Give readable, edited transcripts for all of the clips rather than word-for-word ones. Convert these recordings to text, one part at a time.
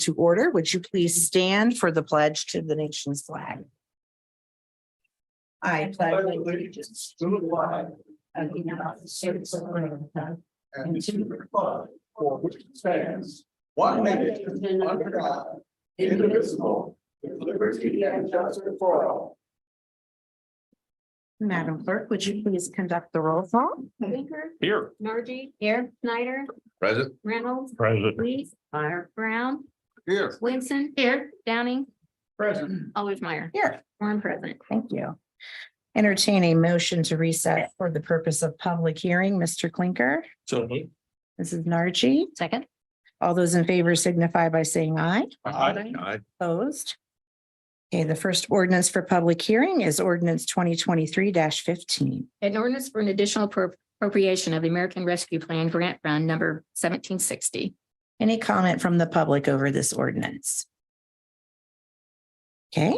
to order. Would you please stand for the pledge to the nation's flag? I pledge allegiance to the flag of the United States of America and to the republic for which it stands, one nation under God, indivisible, with liberty and justice for all. Madam Clerk, would you please conduct the roll call? Baker, Here. Nargi, here, Snyder, Present. Reynolds, Present. Lees, Brown, Here. Williamson, here, Downing, Present. Meyer. Here. One present. Thank you. Entertain a motion to reset for the purpose of public hearing. Mr. Clinker, So. Mrs. Narchi, Second. all those in favor signify by saying aye. Aye. Opposed? Okay, the first ordinance for public hearing is ordinance 2023-15. An ordinance for an additional appropriation of the American Rescue Plan Grant Fund number 1760. Any comment from the public over this ordinance? Okay.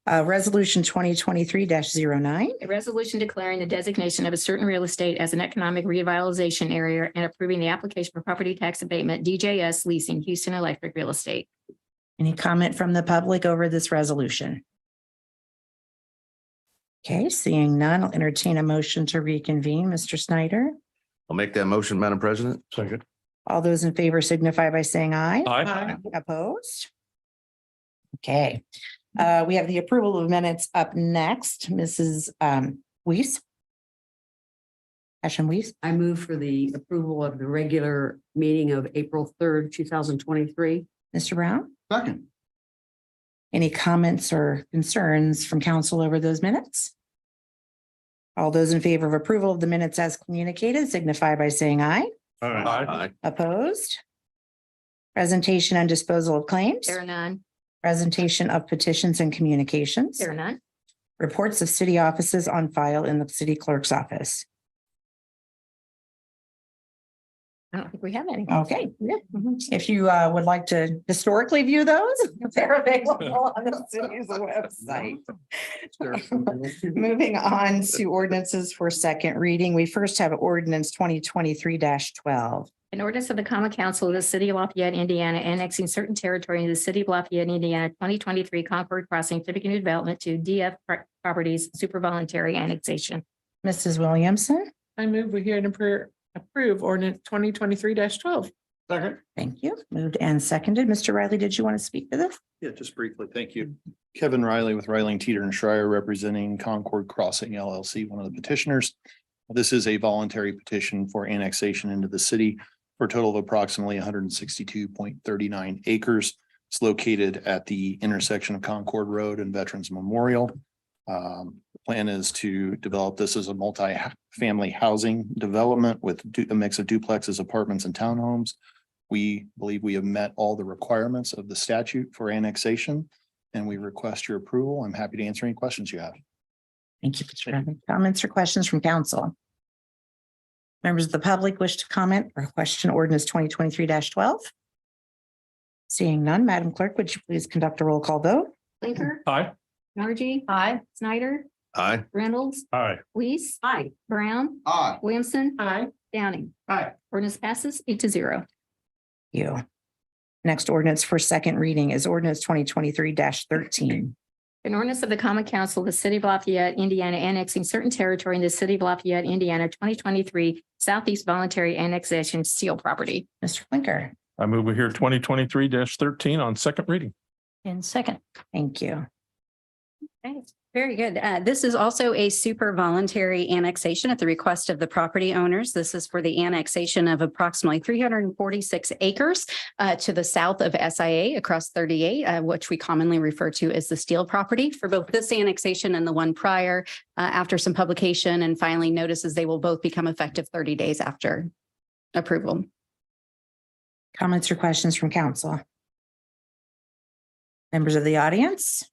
Resolution 2023-09. A resolution declaring the designation of a certain real estate as an economic revitalization area and approving the application for property tax abatement, DJS leasing Houston Electric Real Estate. Any comment from the public over this resolution? Okay, seeing none, I'll entertain a motion to reconvene. Mr. Snyder, I'll make that motion, Madam President. Second. all those in favor signify by saying aye. Aye. Opposed? Okay, we have the approval of minutes up next. Mrs. Weiss. Ashen Weiss, I move for the approval of the regular meeting of April 3rd, 2023. Mr. Brown, Second. any comments or concerns from council over those minutes? All those in favor of approval of the minutes as communicated signify by saying aye. Aye. Opposed? Presentation and disposal of claims. There are none. Presentation of petitions and communications. There are none. Reports of city offices on file in the city clerk's office. I don't think we have any. Okay, if you would like to historically view those, they're available on the city's website. Moving on to ordinances for second reading, we first have ordinance 2023-12. An ordinance of the Common Council of the City of Lafayette, Indiana, annexing certain territory in the City of Lafayette, Indiana, 2023 Concord Crossing Certificate of Development to DF Properties Super Voluntary Annexation. Mrs. Williamson, I move we hear and approve ordinance 2023-12. Second. thank you. Moved and seconded. Mr. Riley, did you want to speak to this? Yeah, just briefly. Thank you. Kevin Riley with Riley, Teeter and Schreier representing Concord Crossing LLC, one of the petitioners. This is a voluntary petition for annexation into the city for a total of approximately 162.39 acres. It's located at the intersection of Concord Road and Veterans Memorial. The plan is to develop this as a multi-family housing development with a mix of duplexes, apartments, and townhomes. We believe we have met all the requirements of the statute for annexation, and we request your approval. I'm happy to answer any questions you have. Thank you, Mr. Riley. Comments or questions from council? Members of the public wish to comment or question ordinance 2023-12? Seeing none, Madam Clerk, would you please conduct a roll call vote? Blinker, Aye. Nargi. Aye. Snyder, Aye. Reynolds, Aye. Weiss, Aye. Brown, Aye. Williamson, Aye. Downing. Aye. Ordinance passes 8-0. You. Next ordinance for second reading is ordinance 2023-13. An ordinance of the Common Council of the City of Lafayette, Indiana, annexing certain territory in the City of Lafayette, Indiana, 2023 Southeast Voluntary Annexation Seal Property. Mr. Flinker, I move we hear 2023-13 on second reading. And second. thank you. Okay, very good. This is also a super voluntary annexation at the request of the property owners. This is for the annexation of approximately 346 acres to the south of SIA across 38, which we commonly refer to as the Steel property. For both this annexation and the one prior, after some publication and filing notices, they will both become effective 30 days after approval. Comments or questions from council? Members of the audience?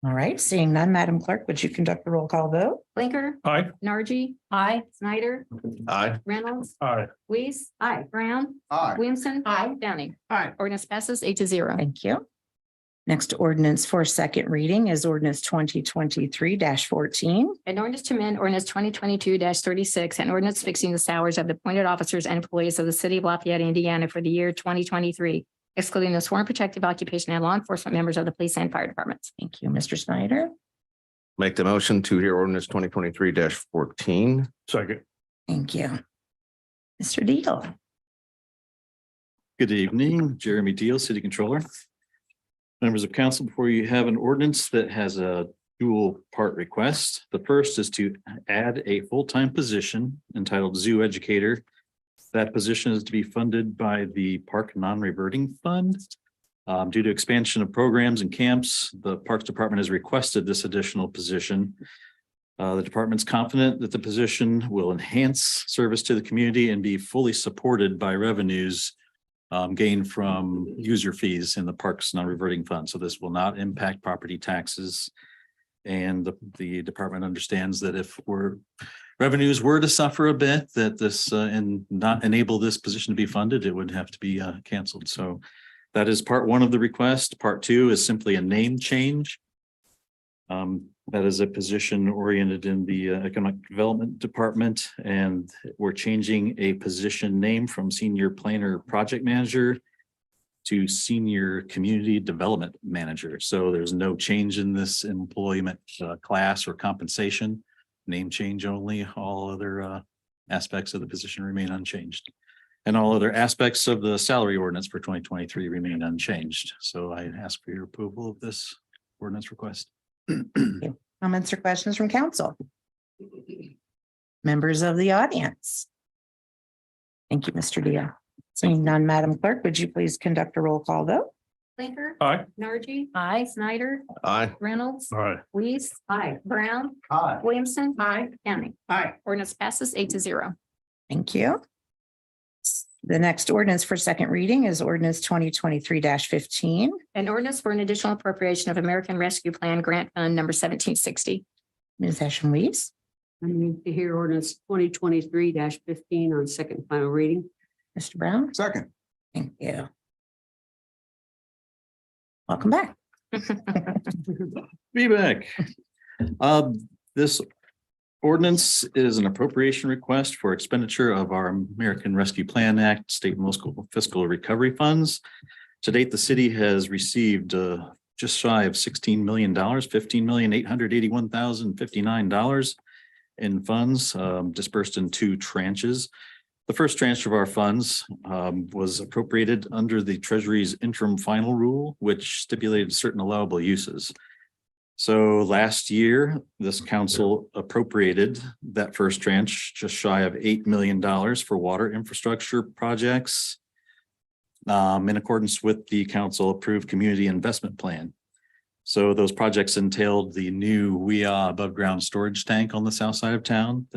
All right, seeing none, Madam Clerk, would you conduct the roll call vote? Blinker, Aye. Nargi. Aye. Snyder, Aye. Reynolds, Aye. Weiss. Aye. Brown, Aye. Williamson. Aye. Downing. Aye. Ordinance passes 8-0. Thank you. Next ordinance for second reading is ordinance 2023-14. An ordinance to amend ordinance 2022-36 and ordinance fixing the salaries of the appointed officers and employees of the City of Lafayette, Indiana for the year 2023. excluding the sworn protective occupation and law enforcement members of the police and fire departments. Thank you, Mr. Snyder. Make the motion to hear ordinance 2023-14. Second. Thank you. Mr. Deal. Good evening, Jeremy Deal, City Controller. Members of council, before you have an ordinance that has a dual part request. The first is to add a full-time position entitled Zoo Educator. That position is to be funded by the Park Non-Reverting Fund. Due to expansion of programs and camps, the Parks Department has requested this additional position. The department's confident that the position will enhance service to the community and be fully supported by revenues gained from user fees in the Parks Non-Reverting Fund. So this will not impact property taxes. And the department understands that if revenues were to suffer a bit, that this and not enable this position to be funded, it would have to be canceled. So that is part one of the request. Part two is simply a name change. That is a position oriented in the Economic Development Department, and we're changing a position name from Senior Planner Project Manager to Senior Community Development Manager. So there's no change in this employment class or compensation. Name change only. All other aspects of the position remain unchanged. And all other aspects of the salary ordinance for 2023 remain unchanged. So I ask for your approval of this ordinance request. Comments or questions from council? Members of the audience? Thank you, Mr. Deal. Seeing none, Madam Clerk, would you please conduct a roll call vote? Blinker. Aye. Nargi. Aye. Snyder. Aye. Reynolds. Aye. Weiss. Aye. Brown. Aye. Williamson. Aye. County. Aye. Ordinance passes 8-0. Thank you. The next ordinance for second reading is ordinance 2023-15. An ordinance for an additional appropriation of American Rescue Plan Grant Fund number 1760. Ms. Ashen Weiss. I move to hear ordinance 2023-15 on second and final reading. Mr. Brown. Second. Thank you. Welcome back. Be back. This ordinance is an appropriation request for expenditure of our American Rescue Plan Act, state and local fiscal recovery funds. To date, the city has received just shy of $16 million, $15,881,059 in funds dispersed in two tranches. The first tranche of our funds was appropriated under the Treasury's interim final rule, which stipulated certain allowable uses. So last year, this council appropriated that first tranche just shy of $8 million for water infrastructure projects in accordance with the council approved community investment plan. So those projects entailed the new WIA above ground storage tank on the south side of town,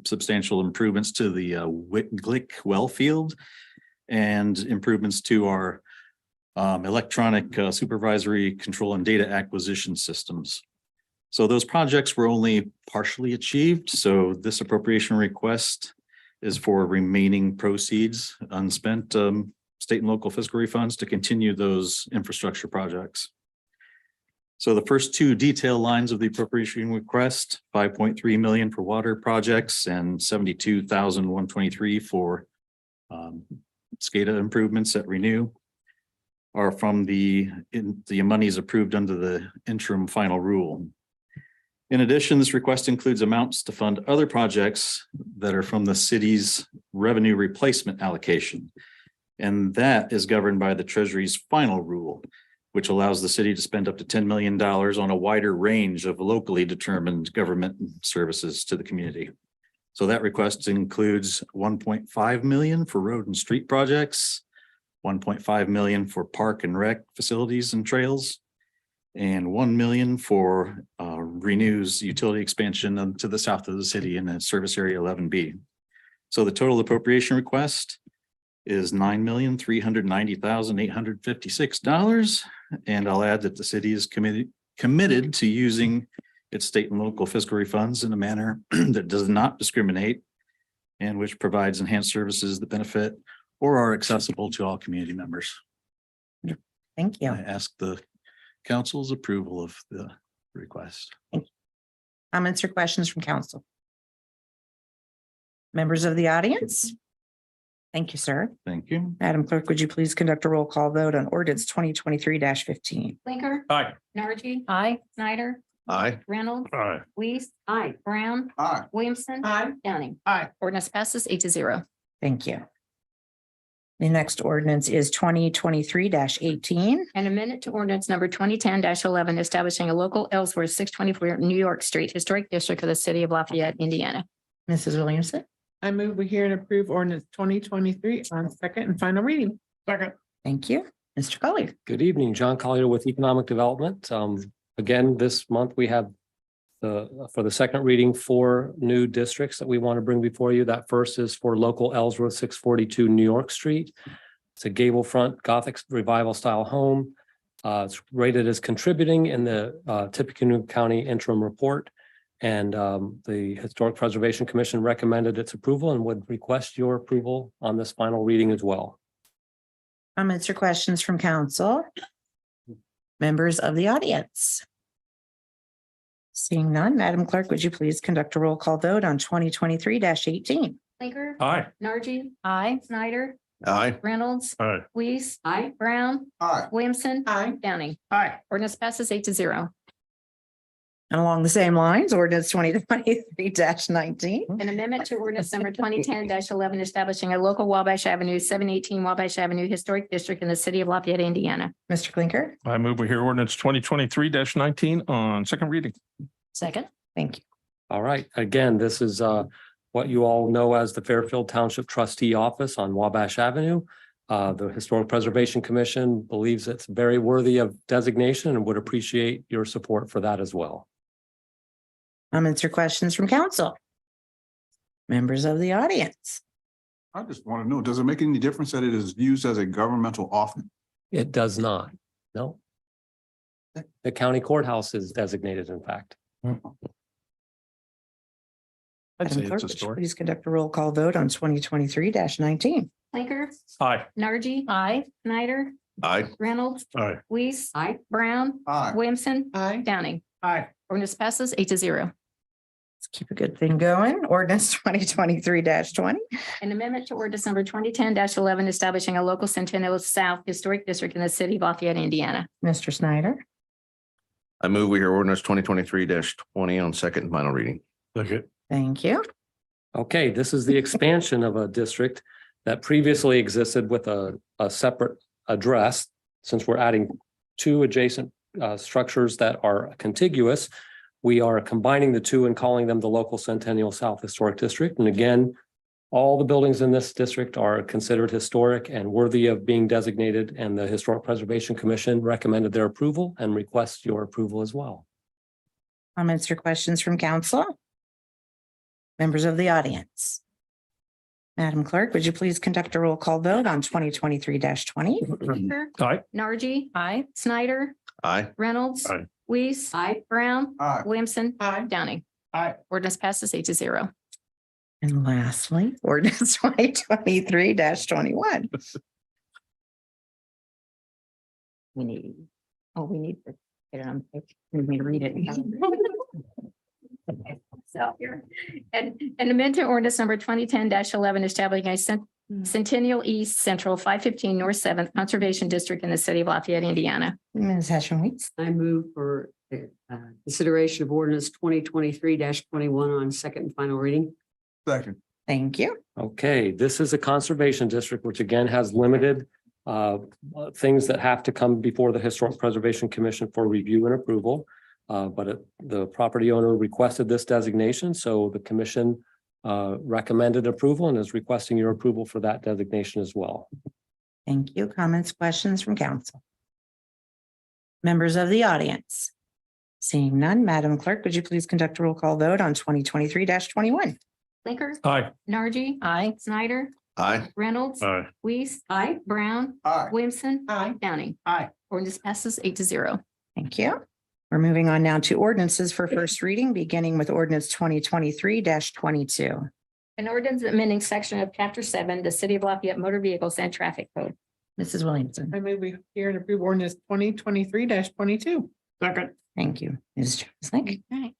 substantial improvements to the Glick well field, and improvements to our electronic supervisory control and data acquisition systems. So those projects were only partially achieved. So this appropriation request is for remaining proceeds, unspent state and local fiscal refunds to continue those infrastructure projects. So the first two detail lines of the appropriation request, 5.3 million for water projects and 72,123 for SCADA improvements at Renew, are from the monies approved under the interim final rule. In addition, this request includes amounts to fund other projects that are from the city's revenue replacement allocation. And that is governed by the Treasury's final rule, which allows the city to spend up to $10 million on a wider range of locally determined government services to the community. So that request includes 1.5 million for road and street projects, 1.5 million for park and rec facilities and trails, and 1 million for Renew's utility expansion to the south of the city in service area 11B. So the total appropriation request is $9,390,856. And I'll add that the city is committed to using its state and local fiscal refunds in a manner that does not discriminate and which provides enhanced services that benefit or are accessible to all community members. Thank you. I ask the council's approval of the request. Comments or questions from council? Members of the audience? Thank you, sir. Thank you. Madam Clerk, would you please conduct a roll call vote on ordinance 2023-15? Blinker. Aye. Nargy. Aye. Snyder. Aye. Reynolds. Aye. Weiss. Aye. Brown. Aye. Williamson. Aye. Downing. Aye. Ordinance passes 8-0. Thank you. The next ordinance is 2023-18. An amendment to ordinance number 2010-11, establishing a local Ellsworth 624 New York Street Historic District of the city of Lafayette, Indiana. Mrs. Williamson. I move we hear and approve ordinance 2023 on second and final reading. Second. Thank you. Mr. Collier. Good evening, John Collier with Economic Development. Again, this month we have for the second reading, 4 new districts that we want to bring before you. That first is for local Ellsworth 642 New York Street. It's a gable front Gothic revival style home. It's rated as contributing in the Tippecanoe County interim report. And the Historic Preservation Commission recommended its approval and would request your approval on this final reading as well. Comments or questions from council? Members of the audience? Seeing none, Madam Clerk, would you please conduct a roll call vote on 2023-18? Blinker. Aye. Nargy. Aye. Snyder. Aye. Reynolds. Aye. Weiss. Aye. Brown. Aye. Williamson. Aye. Downing. Aye. Ordinance passes 8-0. And along the same lines, ordinance 2023-19. An amendment to ordinance number 2010-11, establishing a local Wabash Avenue, 718 Wabash Avenue Historic District in the city of Lafayette, Indiana. Mr. Clinker. I move we hear ordinance 2023-19 on second reading. Second. Thank you. All right, again, this is what you all know as the Fairfield Township Trustee Office on Wabash Avenue. The Historic Preservation Commission believes it's very worthy of designation and would appreciate your support for that as well. Comments or questions from council? Members of the audience? I just want to know, does it make any difference that it is used as a governmental office? It does not, no. The county courthouse is designated, in fact. I'd Madam say Clerk, it's a would you story. please conduct a roll call vote on 2023-19. Blinker. Aye. Nargy. Aye. Snyder. Aye. Reynolds. Aye. Weiss. Aye. Brown. Aye. Williamson. Aye. Downing. Aye. Ordinance passes 8-0. Let's keep a good thing going. Ordinance 2023-20. An amendment to ordinance number 2010-11, establishing a local Centennial South Historic District in the city of Lafayette, Indiana. Mr. Snyder. I move we hear ordinance 2023-20 on second and final reading. Second. Thank you. Okay, this is the expansion of a district that previously existed with a separate address. Since we're adding 2 adjacent structures that are contiguous, we are combining the 2 and calling them the local Centennial South Historic District. And again, all the buildings in this district are considered historic and worthy of being designated, and the Historic Preservation Commission recommended their approval and requests your approval as well. Comments or questions from council? Members of the audience? Madam Clerk, would you please conduct a roll call vote on 2023-20? Blinker. Aye. Nargy. Aye. Snyder. Aye. Reynolds. Aye. Weiss. Aye. Brown. Aye. Williamson. Aye. Downing. Aye. Ordinance passes 8-0. And lastly, ordinance 2023-21. We need to get it on. We need to read it. Okay, so here, and amend to ordinance number 2010-11, establishing a Centennial East Central 515 North 7th Conservation District in the city of Lafayette, Indiana. Ms. Hession-Weeks. I move for consideration of ordinance 2023-21 on second and final reading. Second. Thank you. Okay, this is a conservation district, which again has limited things that have to come before the Historic Preservation Commission for review and approval. The property owner requested this designation, so the commission recommended approval and is requesting your approval for that designation as well. Thank you. Comments, questions from council? Members of the audience? Seeing none, Madam Clerk, would you please conduct a roll call vote on 2023-21? Blinker. Aye. Nargy. Aye. Snyder. Aye. Reynolds. Aye. Weiss. Aye. Brown. Aye. Williamson. Aye. Downing. Aye. Ordinance passes 8-0. Thank you. We're moving on now to ordinances for first reading, beginning with ordinance 2023-22. An ordinance amending section of chapter 7, the city of Lafayette Motor Vehicles and Traffic Code. Mrs. Williamson. I move we hear and approve ordinance 2023-22. Second. Thank you, Ms. Chesnick. Right.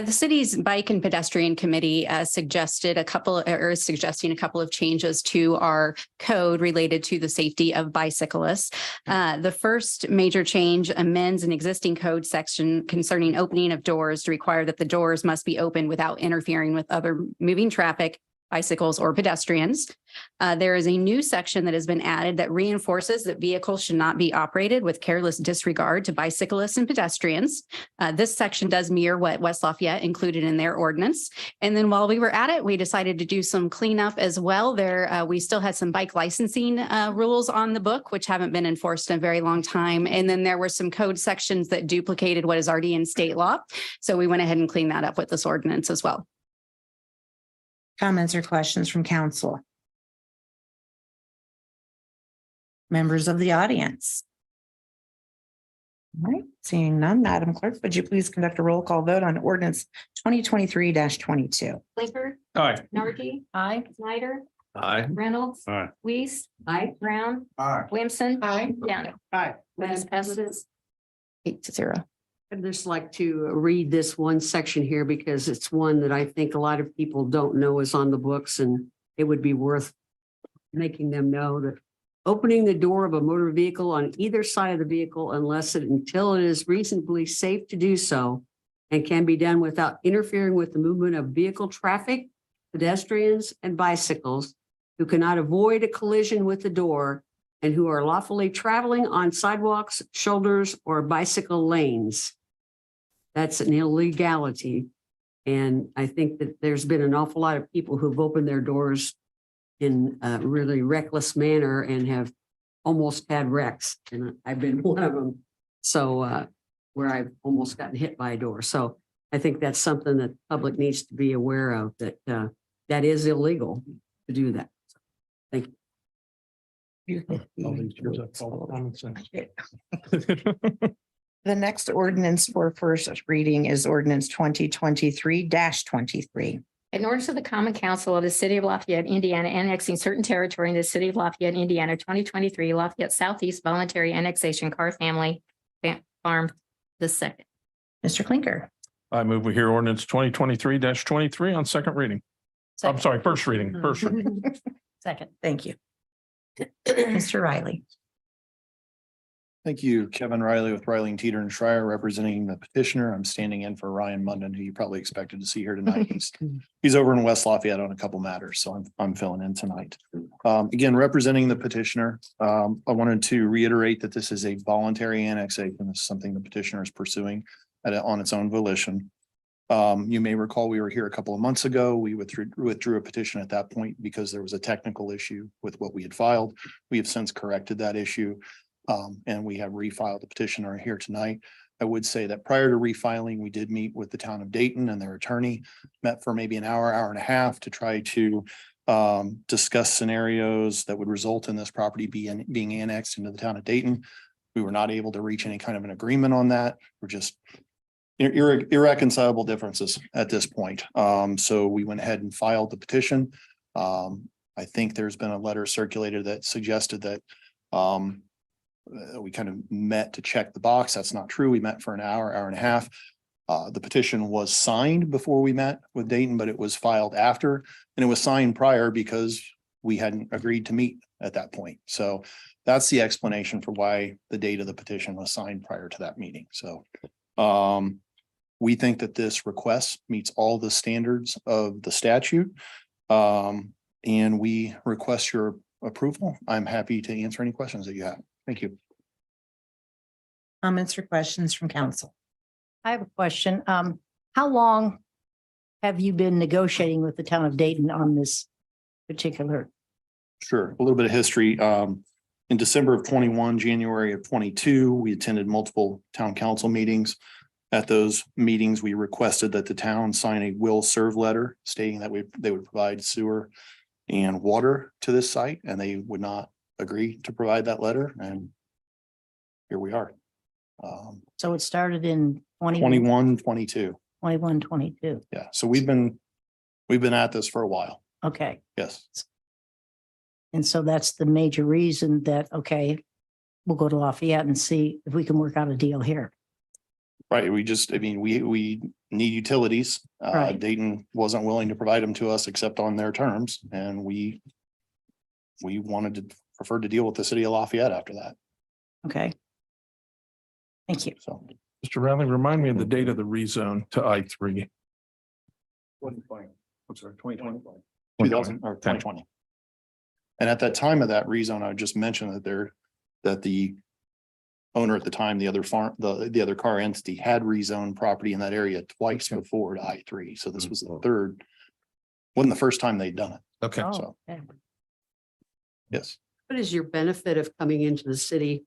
The city's Bike and Pedestrian Committee suggesting a couple of changes to our code related to the safety of bicyclists. The first major change amends an existing code section concerning opening of doors to require that the doors must be open without interfering with other moving traffic, bicycles, or pedestrians. There is a new section that has been added that reinforces that vehicles should not be operated with careless disregard to bicyclists and pedestrians. This section does mirror what West Lafayette included in their ordinance. And then while we were at it, we decided to do some cleanup as well. We still had some bike licensing rules on the book, which haven't been enforced in a very long time. And then there were some code sections that duplicated what is already in state law. So we went ahead and cleaned that up with this ordinance as well. Comments or questions from council? Members of the audience? All right, seeing none, Madam Clerk, would you please conduct a roll call vote on ordinance 2023-22? Blinker, Aye. Nargi. Aye. Snyder, Aye. Reynolds. Aye. Weiss, Aye. Brown, Aye. Williamson. Aye. Downing. Aye. Motion passes 8-0. I'd just like to read this one section here because it's one that I think a lot of people don't know is on the books, and it would be worth making them know that opening the door of a motor vehicle on either side of the vehicle until it is reasonably safe to do so and can be done without interfering with the movement of vehicle traffic, pedestrians, and bicycles who cannot avoid a collision with the door and who are lawfully traveling on sidewalks, shoulders, or bicycle lanes. That's an illegality. And I think that there's been an awful lot of people who've opened their doors in a really reckless manner and have almost had wrecks. And I've been one of them. So where I've almost gotten hit by a door. So I think that's something that the public needs to be aware of, that that is illegal to do that. So, thank you. The next ordinance for first reading is ordinance 2023-23. In order to the Common Council of the City of Lafayette, Indiana, annexing certain territory in the City of Lafayette, Indiana, 2023 Lafayette Southeast Voluntary Annexation Car Family Farm the second. Mr. Clinker. I move we hear ordinance 2023-23 on second reading. I'm sorry, first reading, first reading. Second. Thank you. Mr. Riley. Thank you, Kevin Riley with Riley Teeter and Schreier representing the petitioner. I'm standing in for Ryan Munden, who you probably expected to see here tonight. He's over in West Lafayette on a couple matters, so I'm filling in tonight. Again, representing the petitioner, I wanted to reiterate that this is a voluntary annexation. This is something the petitioner is pursuing on its own volition. You may recall we were here a couple of months ago. We withdrew a petition at that point because there was a technical issue with what we had filed. We have since corrected that issue. And we have refiled the petitioner here tonight. I would say that prior to refiling, we did meet with the town of Dayton and their attorney, met for maybe an hour and a half to try to discuss scenarios that would result in this property being annexed into the town of Dayton. We were not able to reach any kind of an agreement on that. We're just irreconcilable differences at this point. So we went ahead and filed the petition. I think there's been a letter circulated that suggested that we kind of met to check the box. That's not true. We met for an hour and a half. The petition was signed before we met with Dayton, but it was filed after, and it was signed prior because we hadn't agreed to meet at that point. So that's the explanation for why the date of the petition was signed prior to that meeting. So we think that this request meets all the standards of the statute, and we request your approval. I'm happy to answer any questions that you have. Thank you. Comments or questions from council? I have a question. How long have you been negotiating with the town of Dayton on this particular? Sure. A little bit of history. In December of 21, January of 22, we attended multiple town council meetings. At those meetings, we requested that the town sign a will serve letter stating that they would provide sewer and water to this site, and they would not agree to provide that letter, and here we are. So it started in 21, 22. 21, 22. Yeah, so we've been at this for a while. Okay. Yes. And so that's the major reason that, okay, we'll go to Lafayette and see if we can work out a deal here. Right, I mean, we need utilities. Right. Dayton wasn't willing to provide them to us except on their terms, and we preferred to deal with the city of Lafayette after that, Okay. Thank you. so. Mr. Riley, remind me of the date of the rezone to I3. I'm sorry, 2020. 2000 or 2020. And at that time of that rezone, I would just mention that the owner at the time, the other car entity had rezoned property in that area twice before to I3. So this was the third, wasn't the first time they'd done it. Okay. So, Oh, okay. yes, What is your benefit of coming into the city?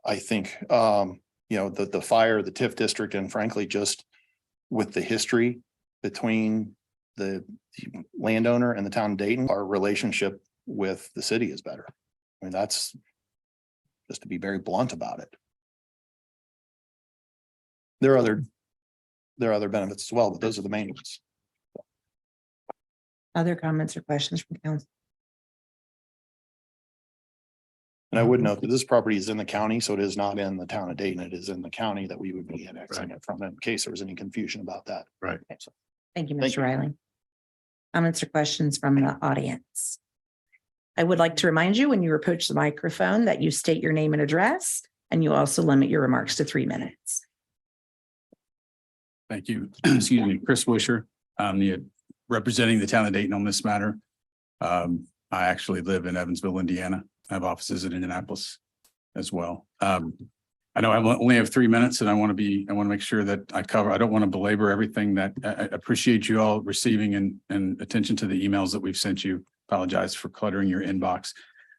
I think, the fire, the TIF district, and frankly, just with the history between the landowner and the town of Dayton, our relationship with the city is better. I mean, that's just to be very blunt about it. There are other benefits as well, but those are the main ones. Other comments or questions from council? And I would note that this property is in the county, so it is not in the town of Dayton. It is in the county that we would be annexing it from, in case there was any confusion about that. Right. So, Thank you, Thank Mr. you. Riley. Comments or questions from the audience? I would like to remind you when you approach the microphone that you state your name and address, and you also limit your remarks to 3 minutes. Thank you. Excuse me, Chris Wisher. I'm representing the town of Dayton on this matter. I actually live in Evansville, Indiana. I have offices in Indianapolis as well. I know I only have 3 minutes and I want to make sure that I don't want to belabor everything that I appreciate you all receiving and attention to the emails that we've sent you. Apologize for cluttering your inbox.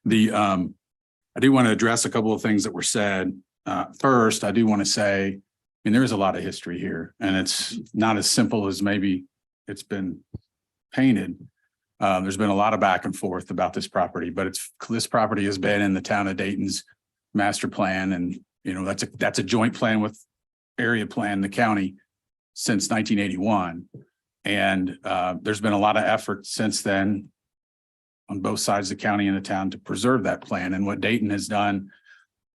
I do want to address a couple of things that were said. First, I do want to say, I mean, there is a lot of history here and it's not as simple as maybe it's been painted. There's been a lot of back and forth about this property, but this property has been in the town of Dayton's master plan. And, that's a joint plan with area plan, the county, since 1981. And there's been a lot of effort since then on both sides of the county and the town to preserve that plan. And what Dayton has done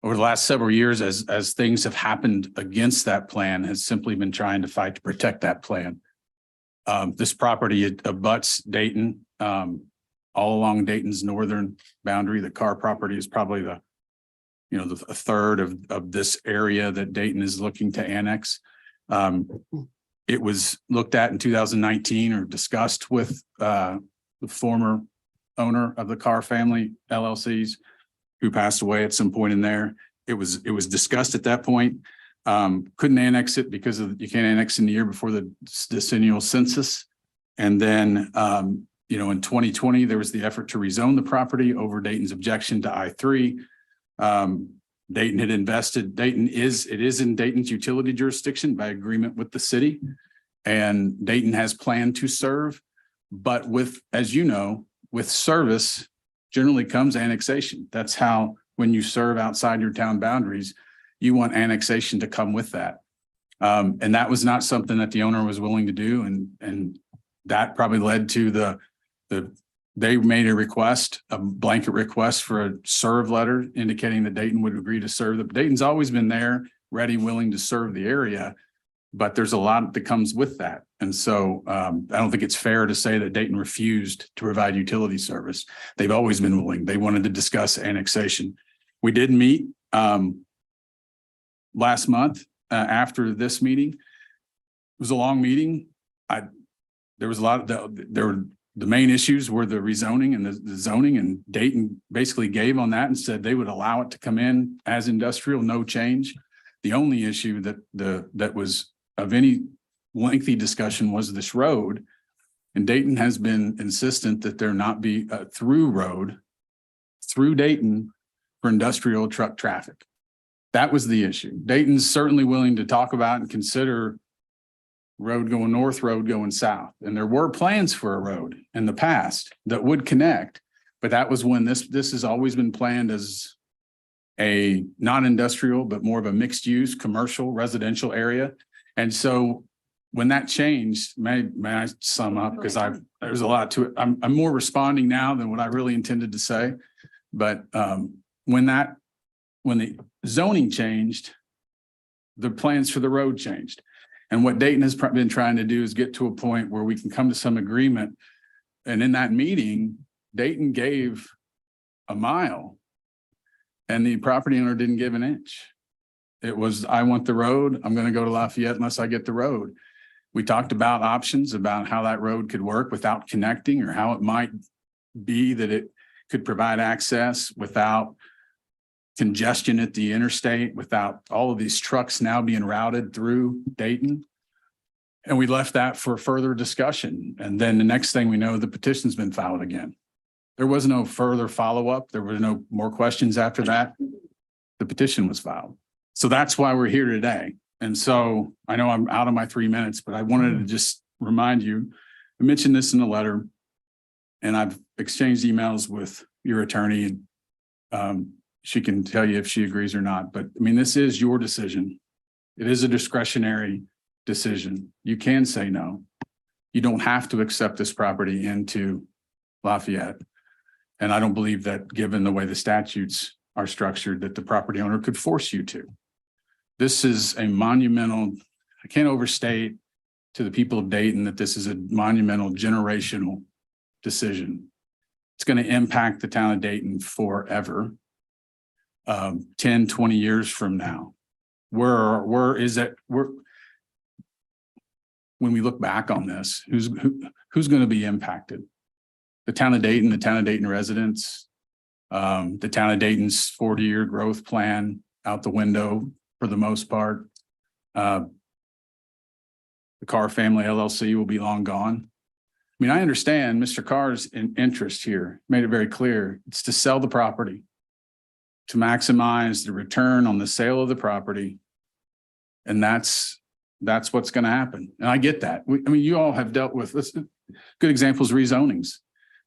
over the last several years as things have happened against that plan has simply been trying to fight to protect that plan. This property abuts Dayton, all along Dayton's northern boundary. The Carr property is probably a third of this area that Dayton is looking to annex. It was looked at in 2019 or discussed with the former owner of the Carr family LLCs who passed away at some point in there. It was discussed at that point. Couldn't annex it because you can't annex in the year before the decennial census. And then, in 2020, there was the effort to rezone the property over Dayton's objection to I3. Dayton had invested, it is in Dayton's utility jurisdiction by agreement with the city. And Dayton has planned to serve, but as you know, with service generally comes annexation. That's how, when you serve outside your town boundaries, you want annexation to come with that. And that was not something that the owner was willing to do. And that probably led to they made a blanket request for a serve letter indicating that Dayton would agree to serve. Dayton's always been there, ready, willing to serve the area, but there's a lot that comes with that. And so I don't think it's fair to say that Dayton refused to provide utility service. They've always been willing. They wanted to discuss annexation. We did meet last month after this meeting. It was a long meeting. The main issues were the rezoning and the zoning, and Dayton basically gave on that and said they would allow it to come in as industrial, no change. The only issue that was of any lengthy discussion was this road. And Dayton has been insistent that there not be a through road through Dayton for industrial truck traffic. That was the issue. Dayton's certainly willing to talk about and consider road going north, road going south. And there were plans for a road in the past that would connect, but that was when this has always been planned as a non-industrial, but more of a mixed use, commercial, residential area. And so when that changed, may I sum up? Because there's a lot to it. I'm more responding now than what I really intended to say. But when the zoning changed, the plans for the road changed. And what Dayton has been trying to do is get to a point where we can come to some agreement. And in that meeting, Dayton gave a mile and the property owner didn't give an inch. It was, I want the road. I'm going to go to Lafayette unless I get the road. We talked about options about how that road could work without connecting, or how it might be that it could provide access without congestion at the interstate, without all of these trucks now being routed through Dayton. And we left that for further discussion. And then the next thing we know, the petition's been filed again. There was no further follow-up. There were no more questions after that. The petition was filed. So that's why we're here today. And so I know I'm out of my 3 minutes, but I wanted to just remind you, I mentioned this in the letter, and I've exchanged emails with your attorney. She can tell you if she agrees or not, but I mean, this is your decision. It is a discretionary decision. You can say no. You don't have to accept this property into Lafayette. And I don't believe that, given the way the statutes are structured, that the property owner could force you to. This is a monumental, I can't overstate to the people of Dayton that this is a monumental generational decision. It's going to impact the town of Dayton forever. 10, 20 years from now. Where is it? When we look back on this, who's going to be impacted? The town of Dayton, the town of Dayton residents, the town of Dayton's 40-year growth plan out the window for the most part. The Carr Family LLC will be long gone. I mean, I understand Mr. Carr's interest here, made it very clear. It's to sell the property, to maximize the return on the sale of the property. And that's what's going to happen. And I get that. I mean, you all have dealt with this. Good examples, rezonings.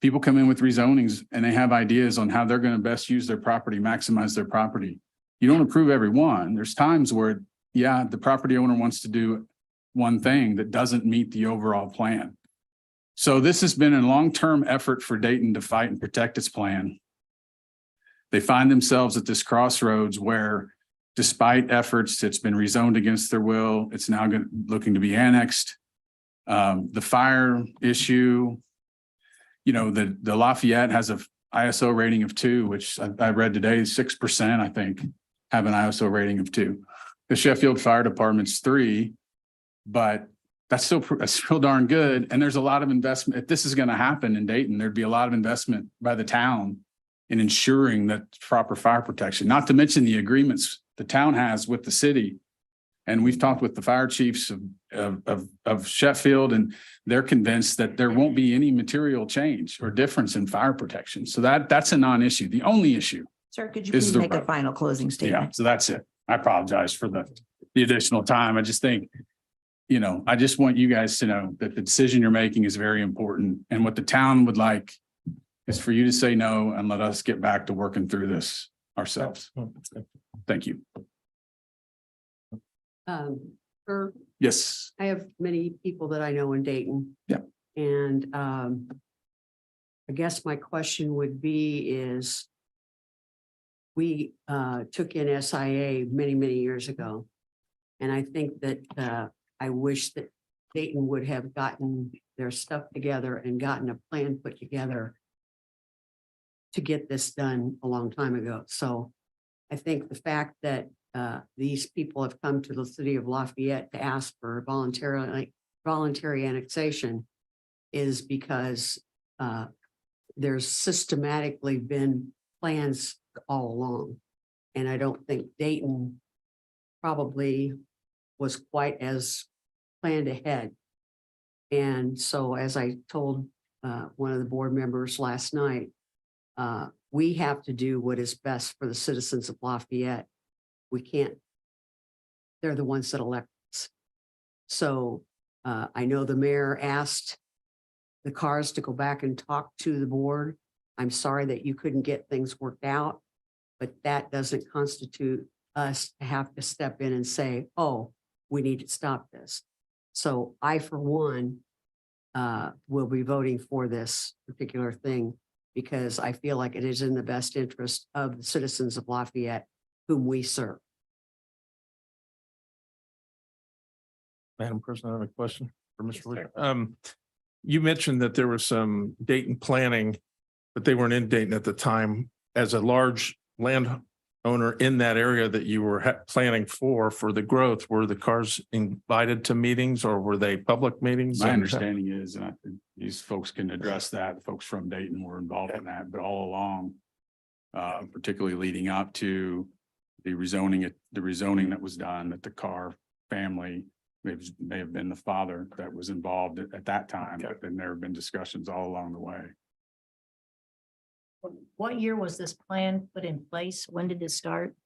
People come in with rezonings and they have ideas on how they're going to best use their property, maximize their property. You don't approve every one. There's times where, yeah, the property owner wants to do one thing that doesn't meet the overall plan. So this has been a long-term effort for Dayton to fight and protect its plan. They find themselves at this crossroads where, despite efforts, it's been rezoned against their will. It's now looking to be annexed. The fire issue, you know, the Lafayette has a ISO rating of 2, which I read today is 6%, I think, have an ISO rating of 2. The Sheffield Fire Department's 3, but that's still darn good. And there's a lot of investment. If this is going to happen in Dayton, there'd be a lot of investment by the town in ensuring that proper fire protection, not to mention the agreements the town has with the city. And we've talked with the fire chiefs of Sheffield, and they're convinced that there won't be any material change or difference in fire protection. So that's a non-issue. The only issue. Sir, could you please make a final closing Yeah, statement? so that's it. I apologize for the additional time. I just think, you know, I just want you guys to know that the decision you're making is very important. And what the town would like is for you to say no and let us get back to working through this ourselves. Thank you. Sir, Yes. I have many people that I know in Dayton. Yeah. And I guess my question would be is, we took in SIA many, many years ago. And I think that I wish that Dayton would have gotten their stuff together and gotten a plan put together to get this done a long time ago. So I think the fact that these people have come to the city of Lafayette to ask for voluntary annexation is because there's systematically been plans all along. And I don't think Dayton probably was quite as planned ahead. And so, as I told one of the board members last night, we have to do what is best for the citizens of Lafayette. We can't, they're the ones that elect us. So I know the mayor asked the Carrs to go back and talk to the board. I'm sorry that you couldn't get things worked out, but that doesn't constitute us to have to step in and say, oh, we need to stop this. So I, for one, will be voting for this particular thing because I feel like it is in the best interest of the citizens of Lafayette whom we serve. Madam President, I have a question for Yes, Mr. sir. Wisher. You mentioned that there was some Dayton planning, but they weren't in Dayton at the time. As a large landowner in that area that you were planning for the growth, were the cars invited to meetings or were they public meetings? My And- understanding is, and I think these folks can address that, folks from Dayton were involved in that, but all along, particularly leading up to the rezoning that was done, that the Carr family may have been the father that was involved at that time, but then there have been discussions all along the way. What year was this plan put in place? When did it start?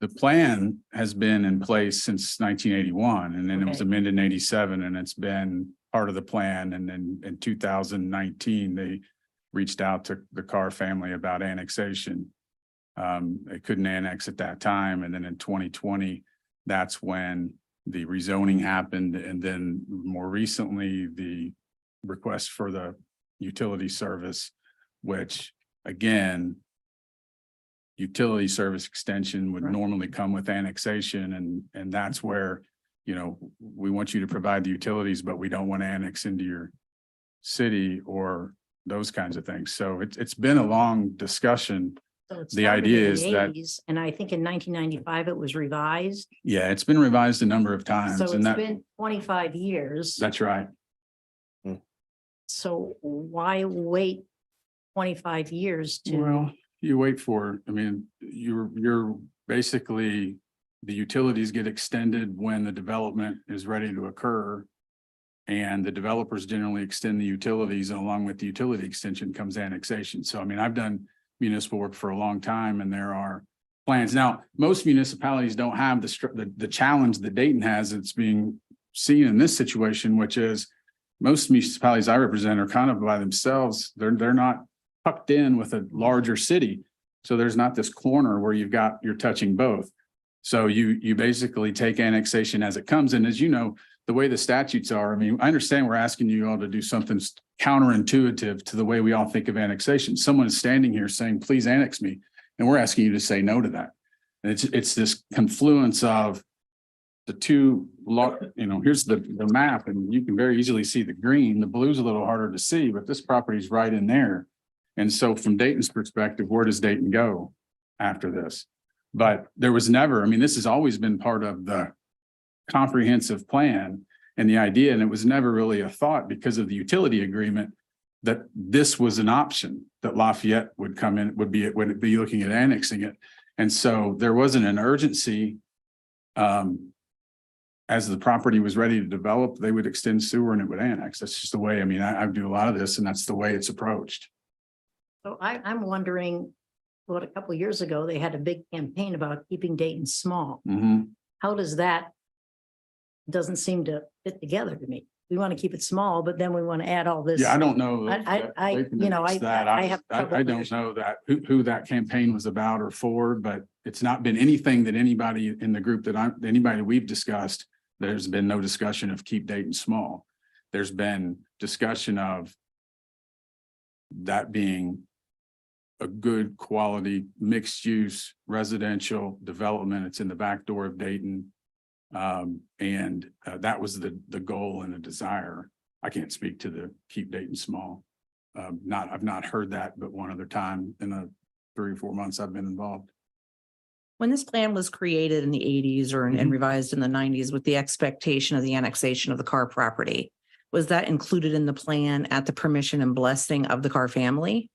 The plan has been in place since 1981, and then it was Okay. amended in 87, and it's been part of the plan. And then in 2019, they reached out to the Carr family about annexation. They couldn't annex at that time. And then in 2020, that's when the rezoning happened. And then more recently, the request for the utility service, which again, utility service extension would Right. normally come with annexation. And that's where, you know, we want you to provide the utilities, but we don't want to annex into your city or those kinds of things. So it's been a long discussion. So it The started idea in is the that- 80s, and I think in 1995 it was revised. Yeah, it's been revised a number of times, So and it's that, been 25 years. that's right. So why wait 25 years to? Well, you wait for, I mean, you're basically, the utilities get extended when the development is ready to occur. And the developers generally extend the utilities, and along with the utility extension comes annexation. So I mean, I've done municipal work for a long time, and there are plans. Now, most municipalities don't have the challenge that Dayton has. It's being seen in this situation, which is most municipalities I represent are kind of by themselves. They're not tucked in with a larger city. So there's not this corner where you're touching both. So you basically take annexation as it comes. And as you know, the way the statutes are, I mean, I understand we're asking you all to do something counterintuitive to the way we all think of annexation. Someone is standing here saying, please annex me. And we're asking you to say no to that. And it's this confluence of the two, here's the map, and you can very easily see the green. The blue's a little harder to see, but this property is right in there. And so from Dayton's perspective, where does Dayton go after this? But there was never, I mean, this has always been part of the comprehensive plan and the idea, and it was never really a thought because of the utility agreement that this was an option, that Lafayette would come in, would be looking at annexing it. And so there wasn't an urgency. As the property was ready to develop, they would extend sewer and it would annex. That's just the way, I mean, I do a lot of this, and that's the way it's approached. So I'm wondering, what, a couple of years ago, they had a big campaign about keeping Dayton small. Mhm. How does that? Doesn't seem to fit together to me. We want to keep it small, but then we want to add all this. Yeah, I don't know. I They can you know, fix I- that. I have trouble I don't know that, who that campaign was about or for, but it's not been anything that anybody in the group anybody we've discussed, there's been no discussion of keep Dayton small. There's been discussion of that being a good quality mixed use residential development. It's in the back door of Dayton. That was the goal and the desire. I can't speak to the keep Dayton small. I've not heard that, but one other time in the 3 or 4 months I've been involved. When this plan was created in the 80s or and revised in the 90s with the expectation of the annexation of the Carr property, was that included in the plan at the permission and blessing of the Carr family?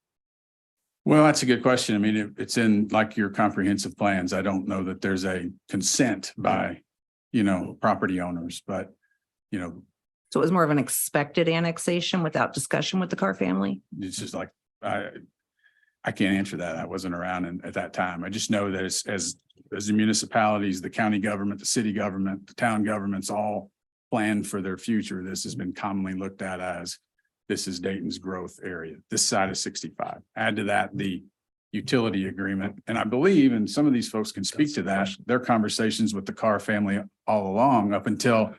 Well, that's a good question. I mean, it's in like your comprehensive plans. I don't know that there's a consent by, property owners, but, So it was more of an expected annexation without discussion with the Carr family? it's just like, I can't answer that. I wasn't around at that time. I just know that as the municipalities, the county government, the city government, the town governments all plan for their future. This has been commonly looked at as this is Dayton's growth area, this side of 65. Add to that the utility agreement. And I believe, and some of these folks can speak to that, their conversations with the Carr family all along up until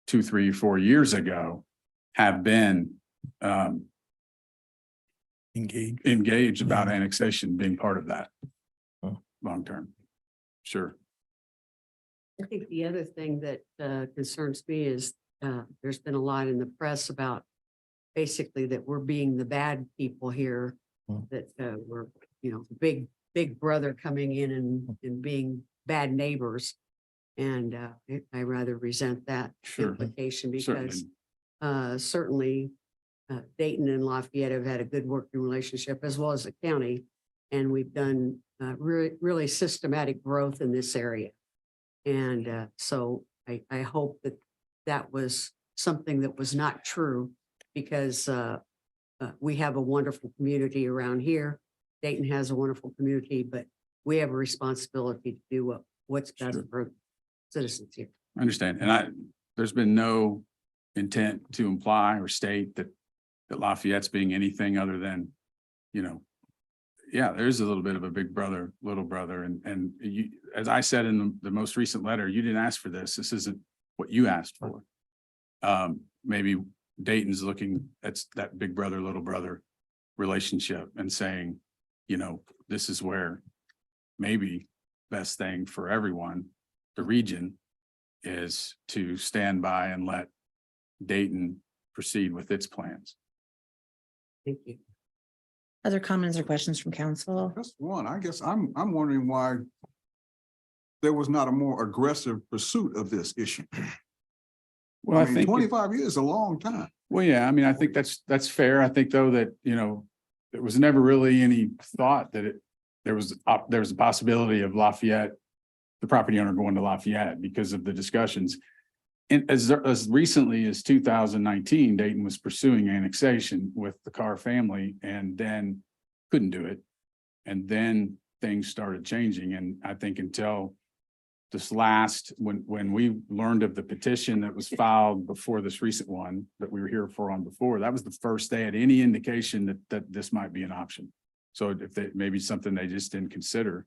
2, 3, 4 years ago have been engaged about annexation being part of that long term. Sure. I think the other thing that concerns me is there's been a lot in the press about basically that we're being the bad people here, that we're, big brother coming in and being bad neighbors. And I rather resent that Sure. implication because Certainly. certainly Dayton and Lafayette have had a good working relationship as well as the county. And we've done really systematic growth in this area. And so I hope that that was something that was not true because we have a wonderful community around here. Dayton has a wonderful community, but we have a responsibility to do what's best Sure. for citizens here. I understand. And there's been no intent to imply or state that Lafayette's being anything other than, yeah, there's a little bit of a big brother, little brother. And you, as I said in the most recent letter, you didn't ask for this. This isn't what you asked for. Maybe Dayton's looking at that big brother, little brother relationship and saying, this is where maybe best thing for everyone, the region, is to stand by and let Dayton proceed with its plans. Thank you. Other comments or questions from council? Just one, I guess I'm wondering why there was not a more aggressive pursuit of this issue. Well, I mean, 25 years is a long time. Well, yeah, I mean, I think that's fair. I think though that, there was never really any thought that there was a possibility of Lafayette, the property owner going to Lafayette because of the discussions. And as recently as 2019, Dayton was pursuing annexation with the Carr family and then couldn't do it. And then things started changing. And I think until this when we learned of the petition that was filed before this recent one that we were here on before, that was the first they had any indication that this might be an option. So if they maybe something they just didn't consider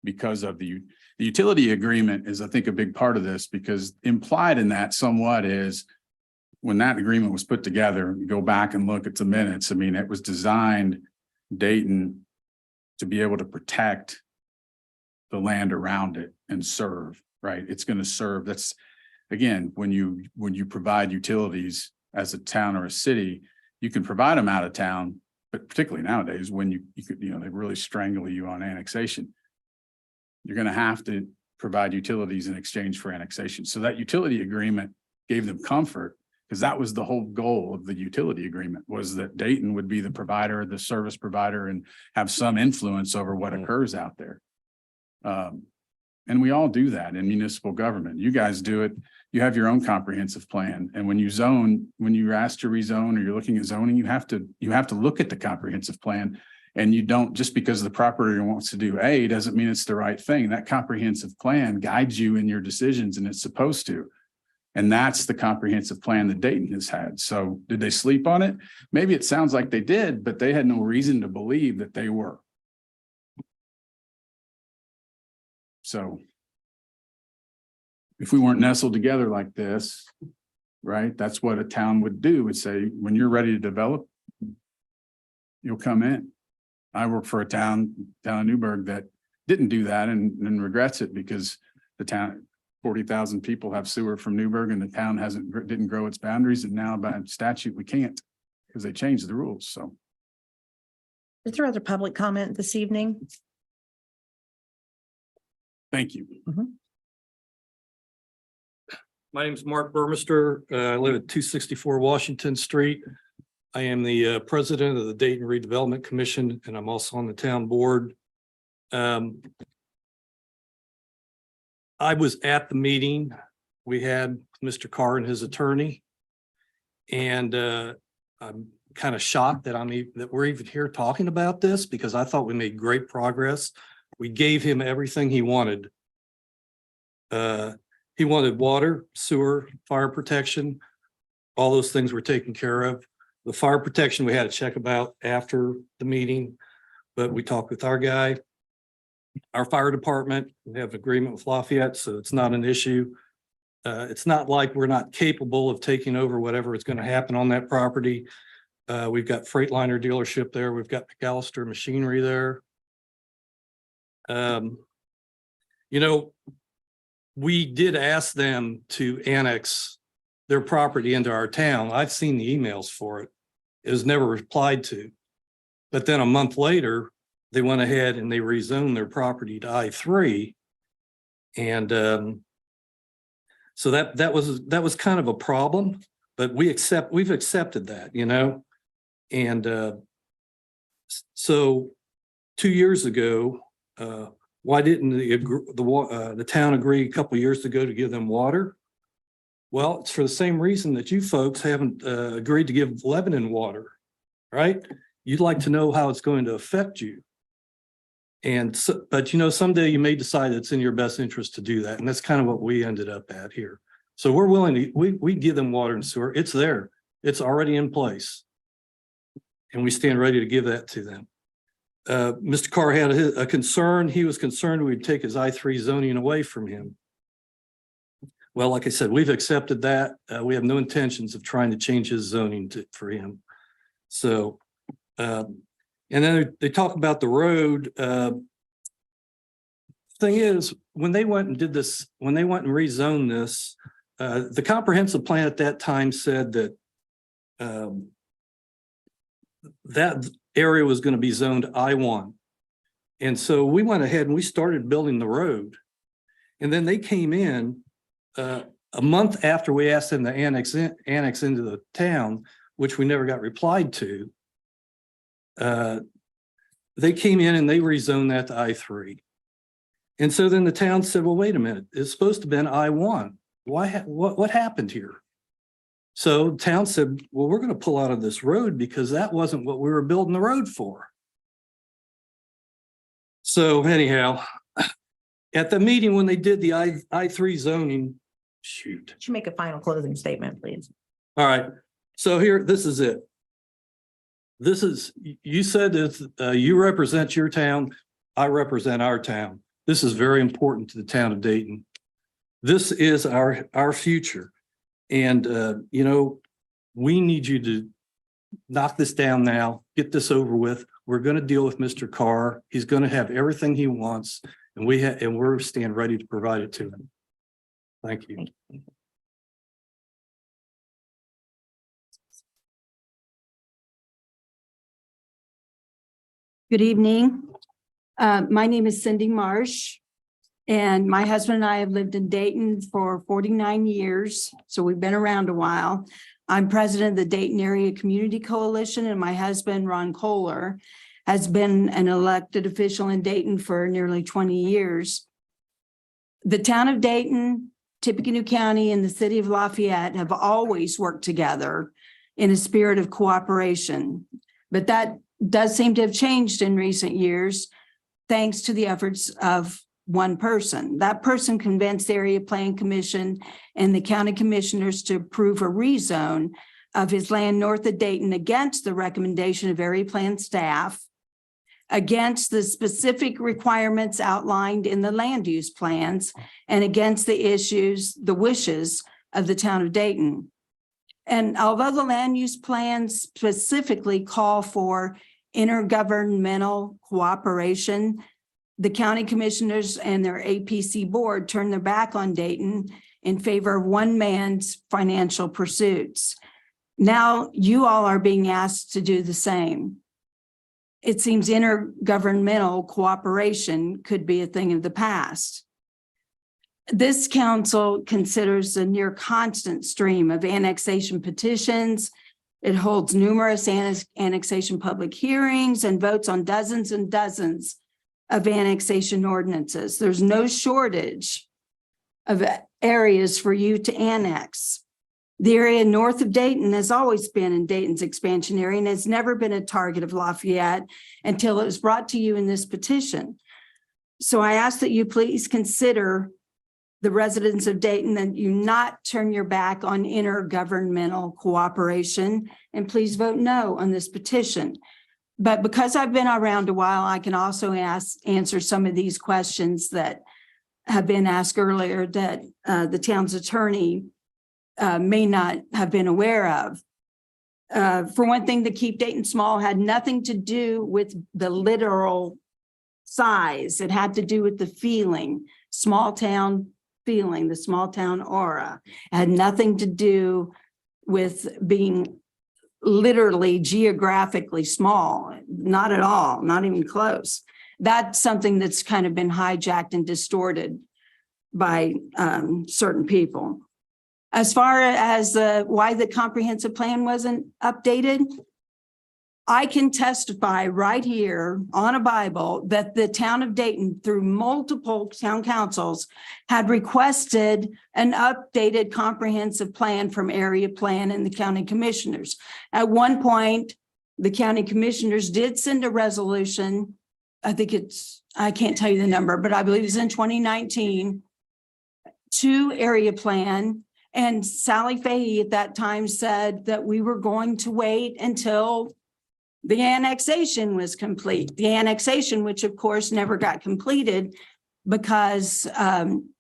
because of the utility agreement is, I think, a big part of this, because implied in that somewhat is when that agreement was put together, you go back and look at the minutes. I mean, it was designed Dayton to be able to protect the land around it and serve, right? It's going to serve. That's, again, when you provide utilities as a town or a city, you can provide them out of town, but particularly nowadays when you could, they really strangle you on annexation. You're going to have to provide utilities in exchange for annexation. So that utility agreement gave them comfort, because that was the whole goal of the utility agreement, was that Dayton would be the provider, the service provider, and have some influence over what occurs out there. And we all do that in municipal government. You guys do it. You have your own comprehensive plan. And when you're asked to rezone or you're looking at zoning, you have to look at the comprehensive plan. And you don't, just because the property owner wants to do A doesn't mean it's the right thing. That comprehensive plan guides you in your decisions, and it's supposed to. And that's the comprehensive plan that Dayton has had. So did they sleep on it? Maybe it sounds like they did, but they had no reason to believe that they were. So if we weren't nestled together like this, right, that's what a town would do, would say, when you're ready to develop, you'll come in. I work for a town of Newburgh that didn't do that and regrets it, because the town, 40,000 people have sewer from Newburgh, and the town didn't grow its boundaries. And now by statute, we can't, because they changed the rules. So. Is there other public comment this evening? Thank you. My name is Mark Burmester. I live at 264 Washington Street. I am the president of the Dayton Redevelopment Commission, and I'm also on the town board. I was at the meeting we had Mr. Carr and his attorney, and I'm kind of shocked that we're even here talking about this, because I thought we made great progress. We gave him everything he wanted. He wanted water, sewer, fire protection. All those things were taken care of. The fire protection we had to check about after the meeting, but we talked with our guy. Our fire department, we have agreement with Lafayette, so it's not an issue. It's not like we're not capable of taking over whatever is going to happen on that property. We've got Freightliner dealership there. We've got McAllister Machinery there. we did ask them to annex their property into our town. I've seen the emails for it. It was never replied to. But then a month later, they went ahead and they rezoned their property to I-3. And so that was kind of a problem, but we've accepted that, you know? And so 2 years ago, why didn't the town agree a couple of years ago to give them water? Well, it's for the same reason that you folks haven't agreed to give Lebanon water, right? You'd like to know how it's going to affect you. And so, but you know, someday you may decide it's in your best interest to do that. And that's kind of what we ended up at here. So we're willing to, we give them water and sewer. It's there. It's already in place. And we stand ready to give that to them. Mr. Carr had a concern. He was concerned we'd take his I-3 zoning away from him. Well, like I said, we've accepted that. We have no intentions of trying to change his zoning for him. So, and then they talk about the road. Thing is, when they went and did this, when they went and rezoned this, the comprehensive plan at that time said that that area was going to be zoned I-1. And so we went ahead and we started building the road. And then they came in a month after we asked them to annex into the town, which we never got replied to. They came in and they rezoned that to I-3. And so then the town said, well, wait a minute, it's supposed to have been I-1. What happened here? So the town said, well, we're going to pull out of this road because that wasn't what we were building the road for. So anyhow, at the meeting when they did the I-3 zoning, shoot. Should make a final closing statement, please. All right. So here, this is it. This is, you said that you represent your town. I represent our town. This is very important to the town of Dayton. This is our future. And, you know, we need you to knock this down now, get this over with. We're going to deal with Mr. Carr. He's going to have everything he wants, and we're stand ready to provide it to him. Thank you. Good evening. My name is Cindy Marsh, and my husband and I have lived in Dayton for 49 years, so we've been around a while. I'm president of the Dayton Area Community Coalition, and my husband, Ron Kohler, has been an elected official in Dayton for nearly 20 years. The town of Dayton, Tippecanoe County, and the city of Lafayette have always worked together in a spirit of cooperation, but that does seem to have changed in recent years, thanks to the efforts of one person. That person convinced the Area Plan Commission and the county commissioners to approve a rezone of his land north of Dayton against the recommendation of Area Plan staff, against the specific requirements outlined in the land use plans, and against the wishes of the town of Dayton. And although the land use plans specifically call for intergovernmental cooperation, the county commissioners and their APC board turned their back on Dayton in favor of one man's financial pursuits. Now you all are being asked to do the same. It seems intergovernmental cooperation could be a thing of the past. This council considers a near constant stream of annexation petitions. It holds numerous annexation public hearings and votes on dozens and dozens of annexation ordinances. There's no shortage of areas for you to annex. The area north of Dayton has always been in Dayton's expansion area and has never been a target of Lafayette until it was brought to you in this petition. So I ask that you please consider the residents of Dayton that you not turn your back on intergovernmental cooperation, and please vote no on this petition. But because I've been around a while, I can also answer some of these questions that have been asked earlier that the town's attorney may not have been aware of. For one thing, the Keep Dayton Small had nothing to do with the literal size. It had to do with the feeling. Small town, feeling, the small town aura. It had nothing to do with being literally geographically small, not at all, not even close. That's something that's kind of been hijacked and distorted by certain people. As far as why the comprehensive plan wasn't updated, I can testify right here on a Bible that the town of Dayton, through multiple town councils, had requested an updated comprehensive plan from area plan and the county commissioners. At one point, the county commissioners did send a resolution. I think I can't tell you the number, but I believe it's in 2019 to area plan. And Sally Fahey at that time said that we were going to wait until the annexation was complete. The annexation, which of course never got completed because in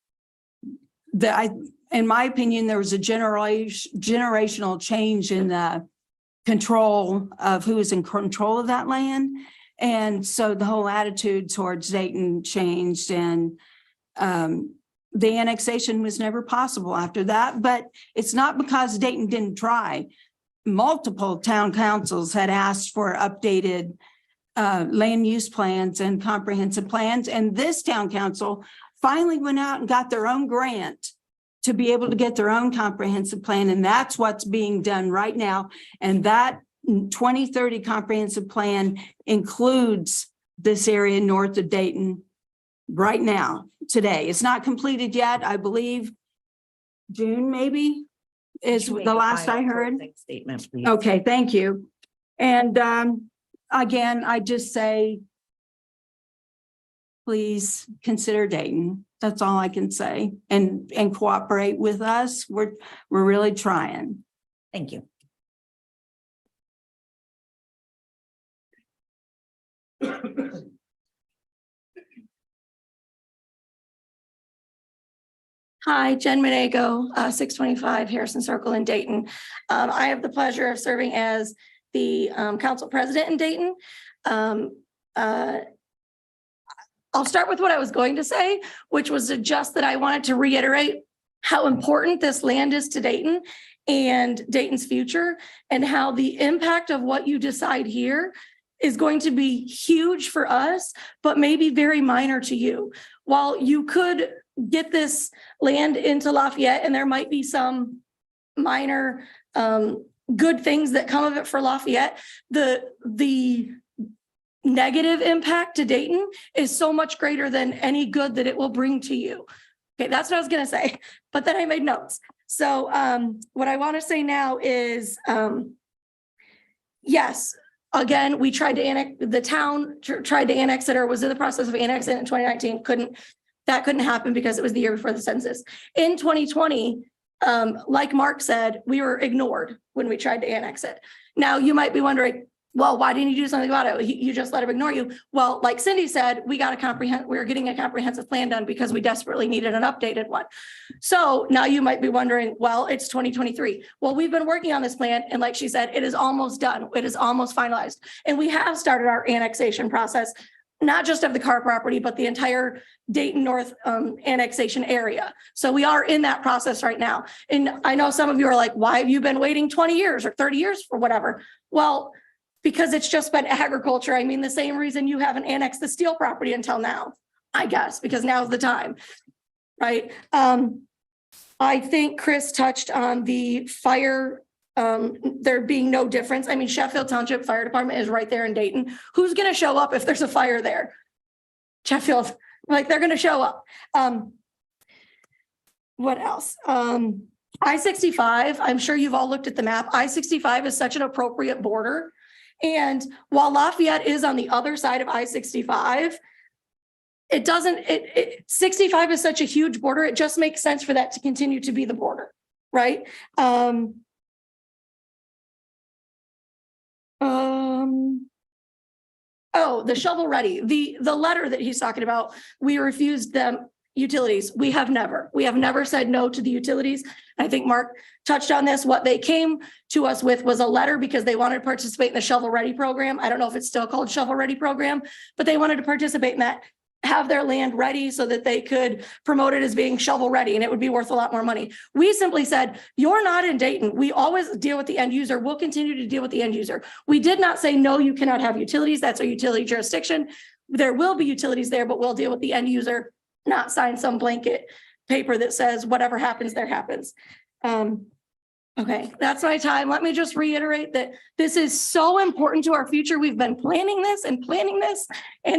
my opinion, there was a generational change in the control of who was in control of that land. And so the whole attitude towards Dayton changed, and the annexation was never possible after that. But it's not because Dayton didn't try. Multiple town councils had asked for updated land use plans and comprehensive plans. And this town council finally went out and got their own grant to be able to get their own comprehensive plan. And that's what's being done right now. And that 2030 comprehensive plan includes this area north of Dayton right now, today. It's not completed yet. I believe June maybe is the last I heard. Statement, please. Okay, thank you. And again, I just say, please consider Dayton. That's all I can say, and cooperate with us. We're really trying. Thank you. Hi, Jen Monago, 625 Harrison Circle in Dayton. I have the pleasure of serving as the council president in Dayton. I'll start with what I was going to say, which was just that I wanted to reiterate how important this land is to Dayton and Dayton's future, and how the impact of what you decide here is going to be huge for us, but maybe very minor to you. While you could get this land into Lafayette, and there might be some minor good things that come of it for Lafayette, the negative impact to Dayton is so much greater than any good that it will bring to you. Okay, that's what I was going to say, but then I made notes. So what I want to say now is, yes, again, we tried to annex, the town tried to annex it, or was in the process of annexing it in 2019. That couldn't happen because it was the year before the census. In 2020, like Mark said, we were ignored when we tried to annex it. Now you might be wondering, well, why didn't you do something about it? You just let him ignore you. Well, like Cindy said, we were getting a comprehensive plan done because we desperately needed an updated one. So now you might be wondering, well, it's 2023. Well, we've been working on this plan, and like she said, it is almost done. It is almost finalized. And we have started our annexation process, not just of the Carr property, but the entire Dayton North annexation area. So we are in that process right now. And I know some of you are like, why have you been waiting 20 years or 30 years for whatever? Well, because it's just been agriculture. I mean, the same reason you haven't annexed the steel property until now, I guess, because now's the time, right? I think Chris touched on the fire, there being no difference. I mean, Sheffield Township Fire Department is right there in Dayton. Who's going to show up if there's a fire there? Sheffield, like they're going to show up. What else? I-65, I'm sure you've all looked at the map. I-65 is such an appropriate border. And while Lafayette is on the other side of I-65, 65 is such a huge border. It just makes sense for that to continue to be the border, right? Oh, the shovel ready, the letter that he's talking about, we refused them utilities. We have never said no to the utilities. I think Mark touched on this. What they came to us with was a letter because they wanted to participate in the shovel ready program. I don't know if it's still called shovel ready program, but they wanted to participate in that. have their land ready so that they could promote it as being shovel ready and it would be worth a lot more money. We simply said, you're not in Dayton. We always deal with the end user. We'll continue to deal with the end user. We did not say, no, you cannot have utilities. That's a utility jurisdiction. There will be utilities there, but we'll deal with the end user, not sign some blanket paper that says whatever happens, there happens. Okay, that's my time. Let me just reiterate that this is so important to our future. We've been planning this, and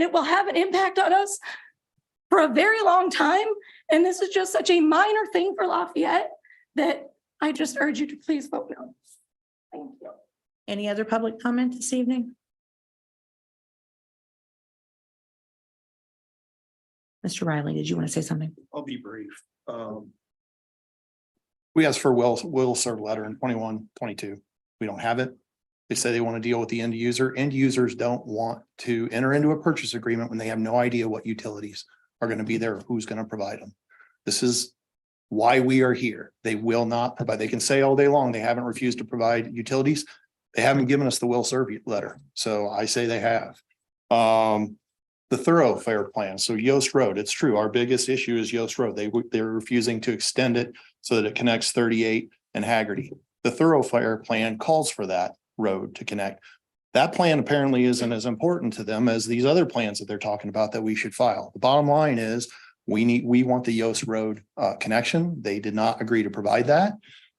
it will have an impact on us for a very long time. And this is just such a minor thing for Lafayette that I just urge you to please vote no. Thank you. Any other public comment this evening? Mr. Riley, did you want to say something? I'll be brief. We asked for a will serve letter in 21-22. We don't have it. They say they want to deal with the end user. End users don't want to enter into a purchase agreement when they have no idea what utilities are going to be there, who's going to provide them. This is why we are here. They will not provide. They can say all day long they haven't refused to provide utilities. They haven't given us the will serve letter. So I say they have. The thoroughfare plan. So Yost Road, it's true. Our biggest issue is Yost Road. They're refusing to extend it so that it connects 38 and Haggerty. The thoroughfare plan calls for that road to connect. That plan apparently isn't as important to them as these other plans that they're talking about that we should file. The bottom line is we want the Yost Road connection. They did not agree to provide that.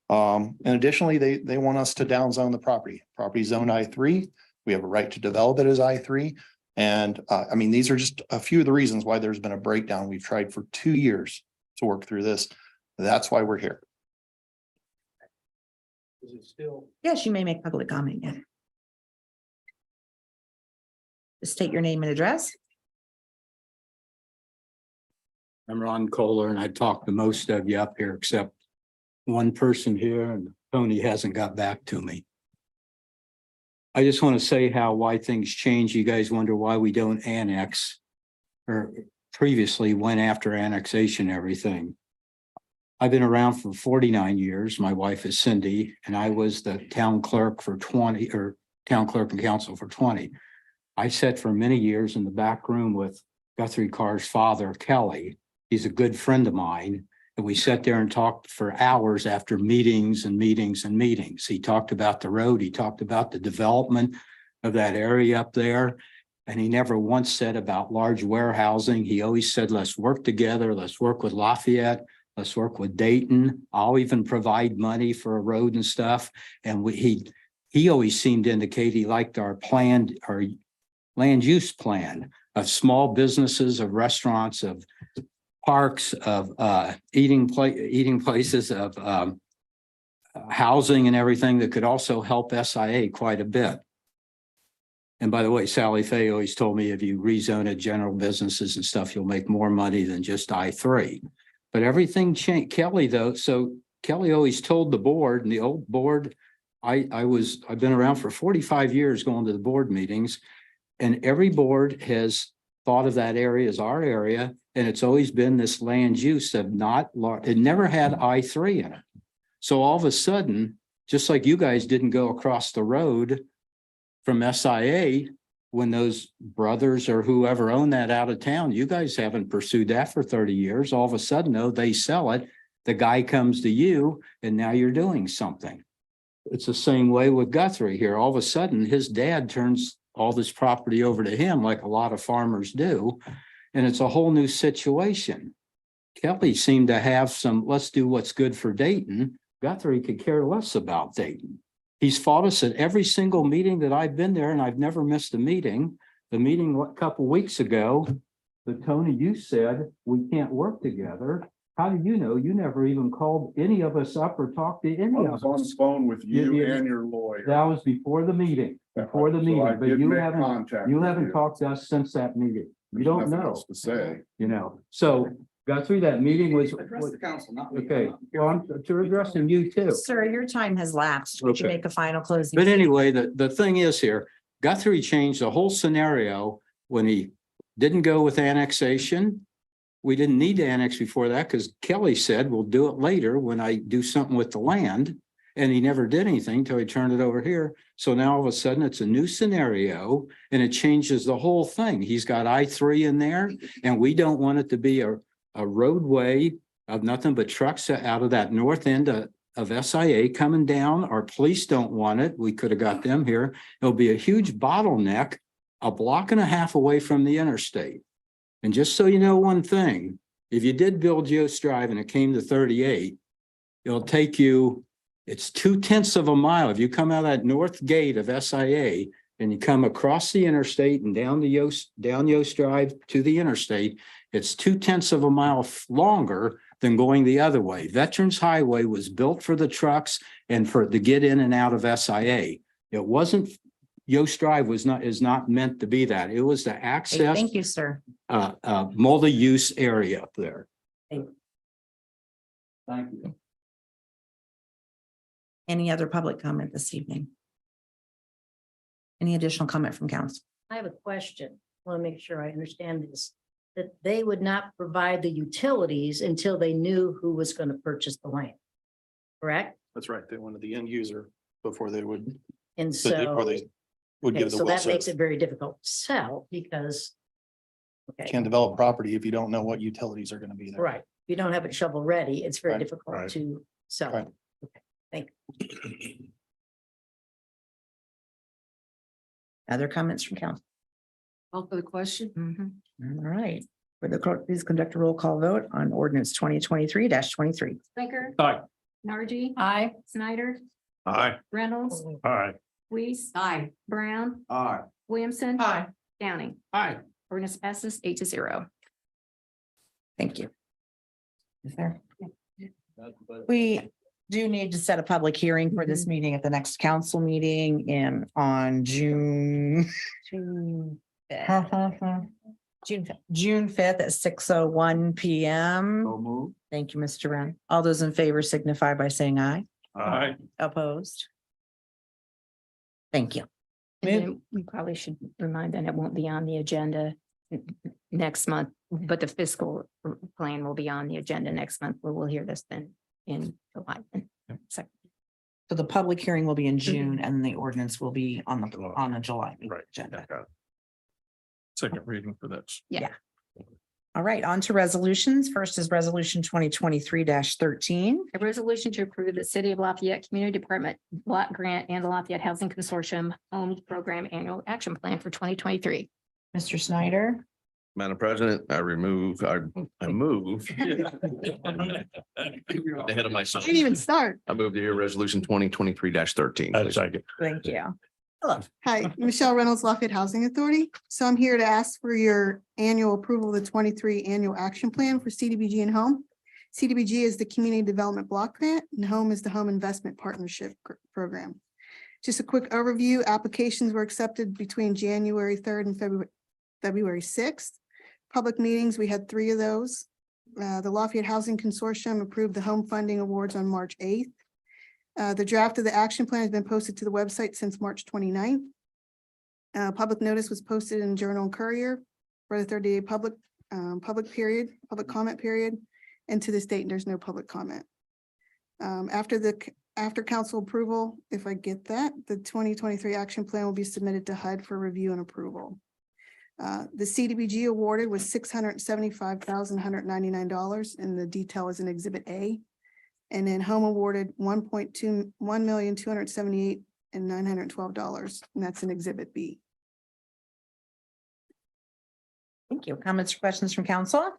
And additionally, they want us to downzone the property. Property zoned I3. We have a right to develop it as I3. And I mean, these are just a few of the reasons why there's been a breakdown. We've tried for 2 years to work through this. That's why we're here. Is it still? Yes, you may make public comment. Yeah. Just state your name and address. I'm Ron Kohler, and I talked to most of you up here except one person here, and Tony hasn't got back to me. I just want to say why things change. You guys wonder why we don't annex, or previously went after annexation, everything. I've been around for 49 years. My wife is Cindy, and I was the town clerk for 20, or town clerk and council for 20. I sat for many years in the back room with Guthrie Carr's father, Kelly. He's a good friend of mine. And we sat there and talked for hours after meetings and meetings and meetings. He talked about the road. He talked about the development of that area up there. And he never once said about large warehousing. He always said, let's work together. Let's work with Lafayette. Let's work with Dayton. I'll even provide money for a road and stuff. And he always seemed to indicate he liked our land use plan of small businesses, of restaurants, of parks, of eating places, of housing and everything that could also help SIA quite a bit. And by the way, Sally Fay always told me if you rezone it general businesses and stuff, you'll make more money than just I3. But everything changed. Kelly, though, so Kelly always told the board, and the old board, I've been around for 45 years going to the board meetings, and every board has thought of that area as our area. And it's always been this land use of it never had I3 in it. So all of a sudden, just like you guys didn't go across the road from SIA when those brothers or whoever owned that out of town, you guys haven't pursued that for 30 years. All of a sudden, though, they sell it. The guy comes to you and now you're doing something. It's the same way with Guthrie here. All of a sudden, his dad turns all this property over to him like a lot of farmers do. And it's a whole new situation. Kelly seemed to have some, let's do what's good for Dayton. Guthrie could care less about Dayton. He's fought us at every single meeting that I've been there, and I've never missed a meeting. The meeting a couple weeks ago, but Tony, you said we can't work together. How do you know? You never even called any of us up or talked to any of us. I was on the phone with you and your lawyer. That was before the meeting, before the meeting, but you haven't with talked to us since that meeting. You There's don't nothing know, else to say. you know, so got through that meeting was, Address the council, not me. okay, well, I'm to addressing you too. Sir, your time has lapsed. Would you Okay. make a final closing? But anyway, the thing is here, Guthrie changed the whole scenario when he didn't go with annexation. We didn't need to annex before that because Kelly said, we'll do it later when I do something with the land. and he never did anything until he turned it over here. So now all of a sudden it's a new scenario and it changes the whole thing. He's got I-3 in there and we don't want it to be a roadway of nothing but trucks out of that north end of SIA coming down. Our police don't want it. We could have got them here. It'll be a huge bottleneck, a block and a half away from the interstate. And just so you know one thing, if you did build Yost Drive and it came to 38, it'll take you, it's 2/10 of a mile. If you come out of that north gate of SIA and you come across the interstate and down Yost Drive to the interstate, it's 2/10 of a mile longer than going the other way. Veterans Highway was built for the trucks and to get in and out of SIA. It wasn't, Yost Drive is not meant to be that. It was to access Thank you, sir. multi-use area up there. Thank you. Thank you. Any other public comment this evening? Any additional comment from council? I have a question. I want to make sure I understand this. That they would not provide the utilities until they knew who was going to purchase the land. Correct? That's right. They wanted the end user before they would. And so. Would Okay, give the so will that makes serve. it very difficult to sell because. Okay, Can't develop property if you don't know what utilities are gonna be there. right. If you don't have it shovel ready, it's very Right, difficult right. to sell. Right. Okay, thank you. Other comments from council? Call for the question. All right. For the clerk, please conduct a roll call vote on ordinance 2023-23. Baker. Aye. Nargi. Aye. Snyder. Aye. Reynolds. Aye. Weiss. Aye. Brown. Aye. Williamson. Aye. Downing. Aye. Ordinance passes 8-0. Thank you. Is there? We do need to set a public hearing for this meeting at the next council meeting on June. June 5th at 6:01 PM. Thank you, Mr. Brown. All those in favor signify by saying aye. Aye. Opposed? Thank you. And then we probably should remind them it won't be on the agenda next month, but the fiscal plan will be on the agenda next month. We'll hear this then in July. So So the public hearing will be in June and the ordinance will be on the July Right. agenda. Got it. Second reading for this. Yeah. All right, on to resolutions. First is resolution 2023-13. a resolution to approve the City of Lafayette Community Department Block Grant and the Lafayette Housing Consortium Homes Program Annual Action Plan for 2023. Mr. Snyder, Madam President, I move. Ahead of myself. Didn't even start. I move to hear resolution 2023-13. Second. thank you. Hello. Hi, Michelle Reynolds, Lafayette Housing Authority. So I'm here to ask for your annual approval of the 23 annual action plan for CDBG and Home. CDBG is the Community Development Block Grant and Home is the Home Investment Partnership Program. Just a quick overview, applications were accepted between January 3rd and February 6th. Public meetings, we had 3 of those. The Lafayette Housing Consortium approved the home funding awards on March 8th. The draft of the action plan has been posted to the website since March 29th. Public notice was posted in Journal and Courier for the 30-day public comment period. And to this date, there's no public comment. After council approval, if I get that, the 2023 action plan will be submitted to HUD for review and approval. The CDBG awarded was $675,199, and the detail is in Exhibit A. And then Home awarded $1,278,912, and that's in Exhibit B. Thank you. Comments or questions from council?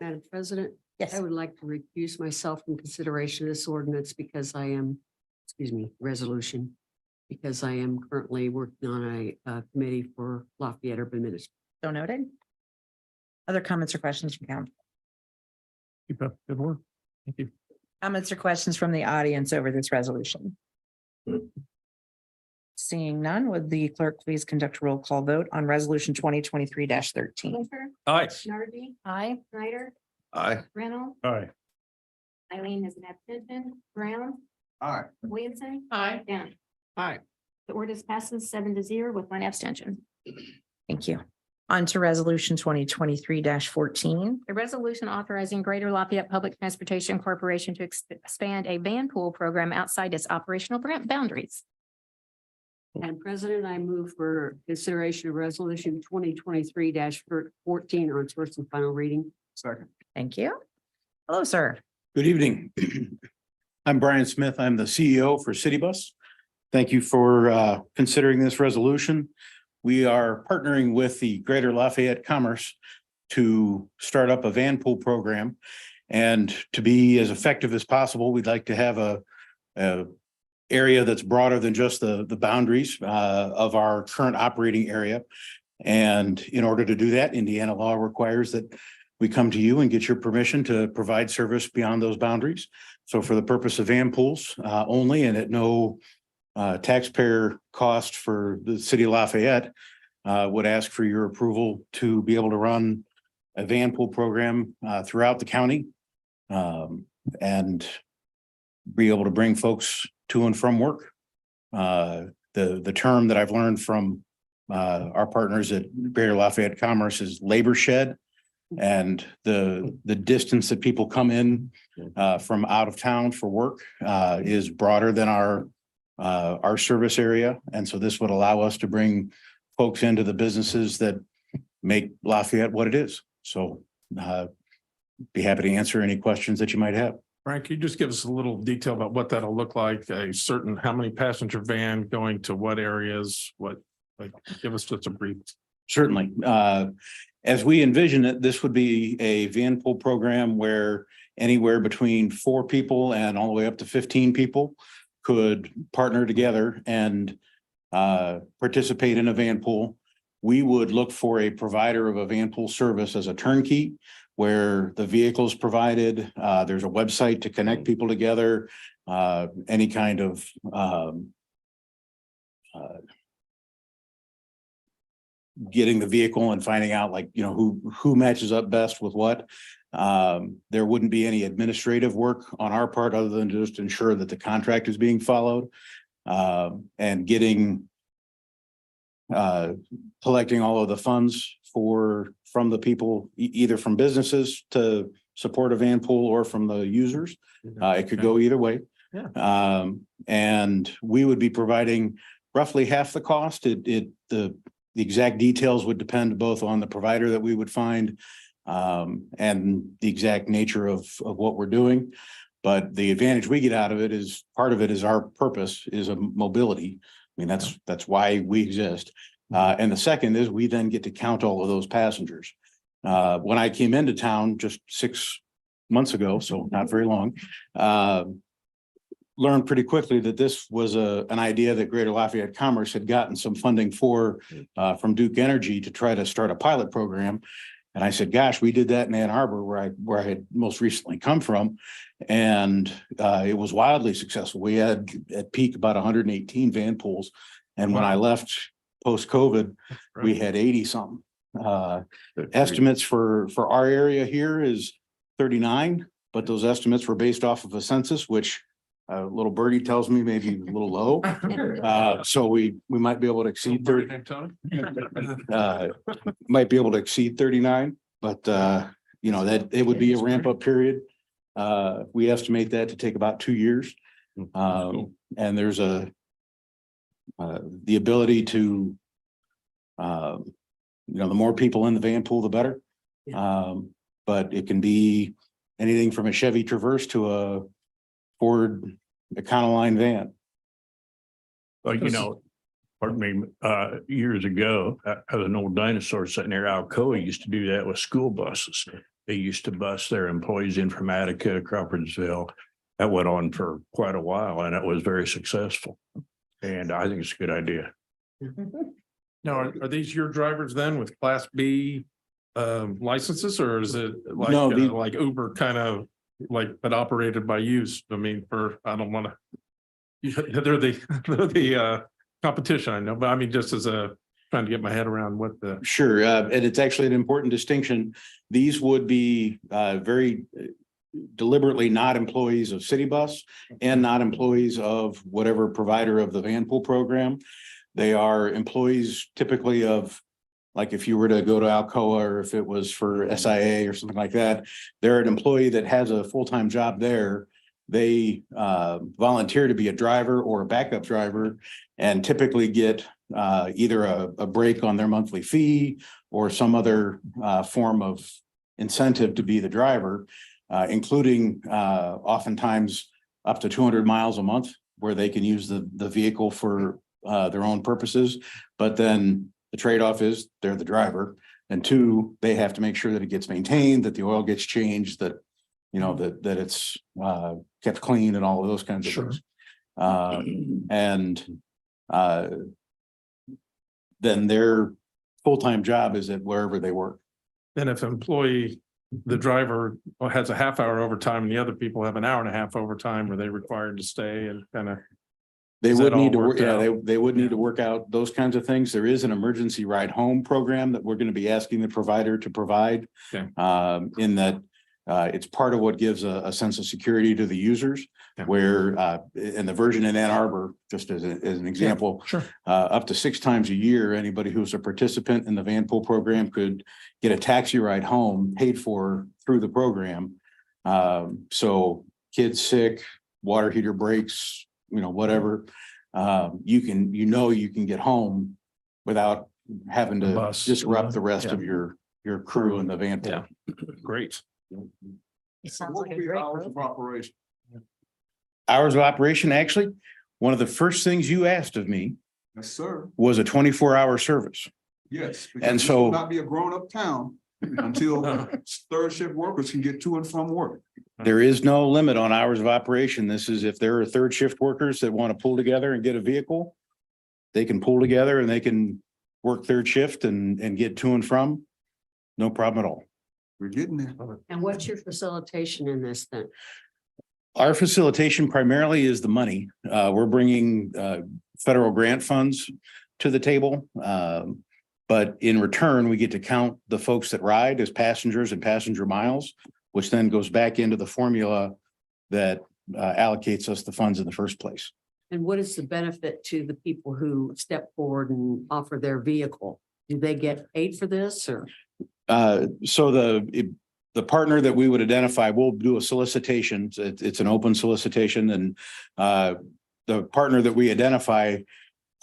Madam President, Yes. I would like to recuse myself from consideration of this ordinance because I am, resolution, because I am currently working on a committee for Lafayette Urban Ministry. So noted. Other comments or questions from council? Keep up good work. Thank you. Comments or questions from the audience over this resolution? Seeing none, would the clerk please conduct a roll call vote on resolution 2023-13? Baker. Aye. Nardi. Aye. Snyder. Aye. Reynolds. Aye. Eileen is an abstention. Brown. Aye. Williamson. Aye. Downing. Aye. The ordinance passes 7-0 with 1 abstention. Thank you. On to resolution 2023-14. A resolution authorizing Greater Lafayette Public Transportation Corporation to expand a van pool program outside its operational boundaries. Madam President, I move for consideration of resolution 2023-14 on its first and final reading. Second. Thank you. Hello, sir. Good evening. I'm Brian Smith. I'm the CEO for City Bus. Thank you for considering this resolution. We are partnering with the Greater Lafayette Commerce to start up a van pool program. And to be as effective as possible, we'd like to have a area that's broader than just the boundaries of our current operating area. And in order to do that, Indiana law requires that we come to you and get your permission to provide service beyond those boundaries. So for the purpose of van pools only, and at no taxpayer cost for the city of Lafayette, would ask for your approval to be able to run a van pool program throughout the county and be able to bring folks to and from work. The term that I've learned from our partners at Greater Lafayette Commerce is labor shed. And the distance that people come in from out of town for work is broader than our service area. And so this would allow us to bring folks into the businesses that make Lafayette what it is. So be happy to answer any questions that you might have. Frank, can you just give us a little detail about what that'll look like? How many passenger van going to what areas? Give us just a brief. Certainly. As we envision it, this would be a van pool program where anywhere between 4 people and all the way up to 15 people could partner together and participate in a van pool. We would look for a provider of a van pool service as a turnkey, where the vehicle is provided. There's a website to connect people together. Any kind of getting the vehicle and finding out who matches up best with what. There wouldn't be any administrative work on our part other than just ensure that the contract is being followed and collecting all of the funds from the people, either from businesses to support a van pool or from the users. It could go either way. Yeah. And we would be providing roughly half the cost. The exact details would depend both on the provider that we would find and the exact nature of what we're doing. But the advantage we get out of it is part of it is our purpose is a mobility. I mean, that's why we exist. And the second is we then get to count all of those passengers. When I came into town just 6 months ago, so not very long, learned pretty quickly that this was an idea that Greater Lafayette Commerce had gotten some funding for from Duke Energy to try to start a pilot program. And I said, gosh, we did that in Ann Arbor where I had most recently come from. And it was wildly successful. We had at peak about 118 van pools. And when I left post-COVID, we had 80 something. Estimates for our area here is 39, but those estimates were based off of a census, which little birdie tells me maybe a little low. So we might be able to exceed 30. Might be able to exceed 39, but that it would be a ramp up period. We estimate that to take about 2 years. And there's the ability to the more people in the van pool, the better. But it can be anything from a Chevy Traverse to a Ford Econoline van. Well, pardon me, years ago, as an old dinosaur sitting there, Alcoa used to do that with school buses. They used to bus their employees in from Attica, Crawfordsville. That went on for quite a while and it was very successful. And I think it's a good idea. Now, are these your drivers then with Class B licenses, or is it like like Uber kind of but operated by you? I mean, I don't want to. They're the competition, I know, but I mean, just as trying to get my head around what the. Sure, and it's actually an important distinction. These would be very deliberately not employees of City Bus and not employees of whatever provider of the van pool program. They are employees typically of Like if you were to go to Alcoa or if it was for SIA or something like that, they're an employee that has a full-time job there. They volunteer to be a driver or a backup driver and typically get either a break on their monthly fee or some other form of incentive to be the driver, including oftentimes up to 200 miles a month where they can use the vehicle for their own purposes. But then the trade-off is they're the driver. And two, they have to make sure that it gets maintained, that the oil gets changed, that, you know, that it's kept clean and all of those kinds of things. Then their full-time job is at wherever they work. Then if employee, the driver has a half hour overtime and the other people have an hour and a half overtime, are they required to stay and kind of? They Is that would need all to work, worked yeah, out? they would need to work out those kinds of things. There is an emergency ride home program that we're going to be asking the provider to provide. Okay. In that it's part of what gives a sense of security to the users. Yeah. Where in the version in Ann Arbor, just as an example, Sure. up to 6 times a year, anybody who's a participant in the van pool program could get a taxi ride home paid for through the program. So kids sick, water heater breaks, you know, whatever, you can get home without having to Bus. disrupt the rest Yeah. of your crew in the van pool. Yeah. Great. It sounds What like would a be great hours group. of operation? Hours of operation, actually, one of the first things you asked of me Yes, sir. was a 24-hour service. Yes. And because this so- will not be a grown-up town until third shift workers can get to and from work. There is no limit on hours of operation. This is if there are third shift workers that want to pull together and get a vehicle, they can pull together and they can work third shift and get to and from. No problem at all. We're getting there. And what's your facilitation in this then? Our facilitation primarily is the money. We're bringing federal grant funds to the table. But in return, we get to count the folks that ride as passengers and passenger miles, which then goes back into the formula that allocates us the funds in the first place. And what is the benefit to the people who step forward and offer their vehicle? Do they get paid for this or? So the partner that we would identify, we'll do a solicitation. It's an open solicitation and the partner that we identify,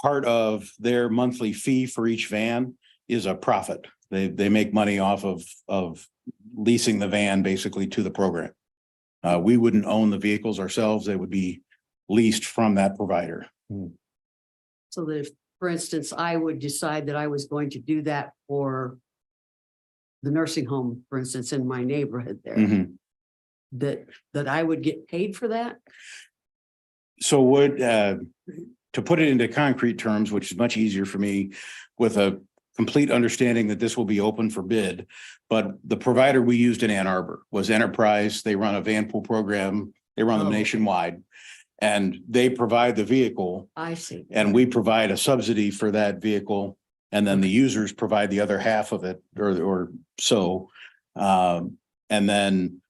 part of their monthly fee for each van is a profit. They make money off of leasing the van basically to the program. We wouldn't own the vehicles ourselves. They would be leased from that provider. So that if, for instance, I would decide that I was going to do that for the nursing home, for instance, in my neighborhood there, Mhm. that I would get paid for that? So to put it into concrete terms, which is much easier for me with a complete understanding that this will be open for bid. But the provider we used in Ann Arbor was Enterprise. They run a van pool program. They run them Oh, okay. nationwide. And they provide the vehicle I see. and we provide a subsidy for that vehicle. And then the users provide the other half of it or so. And then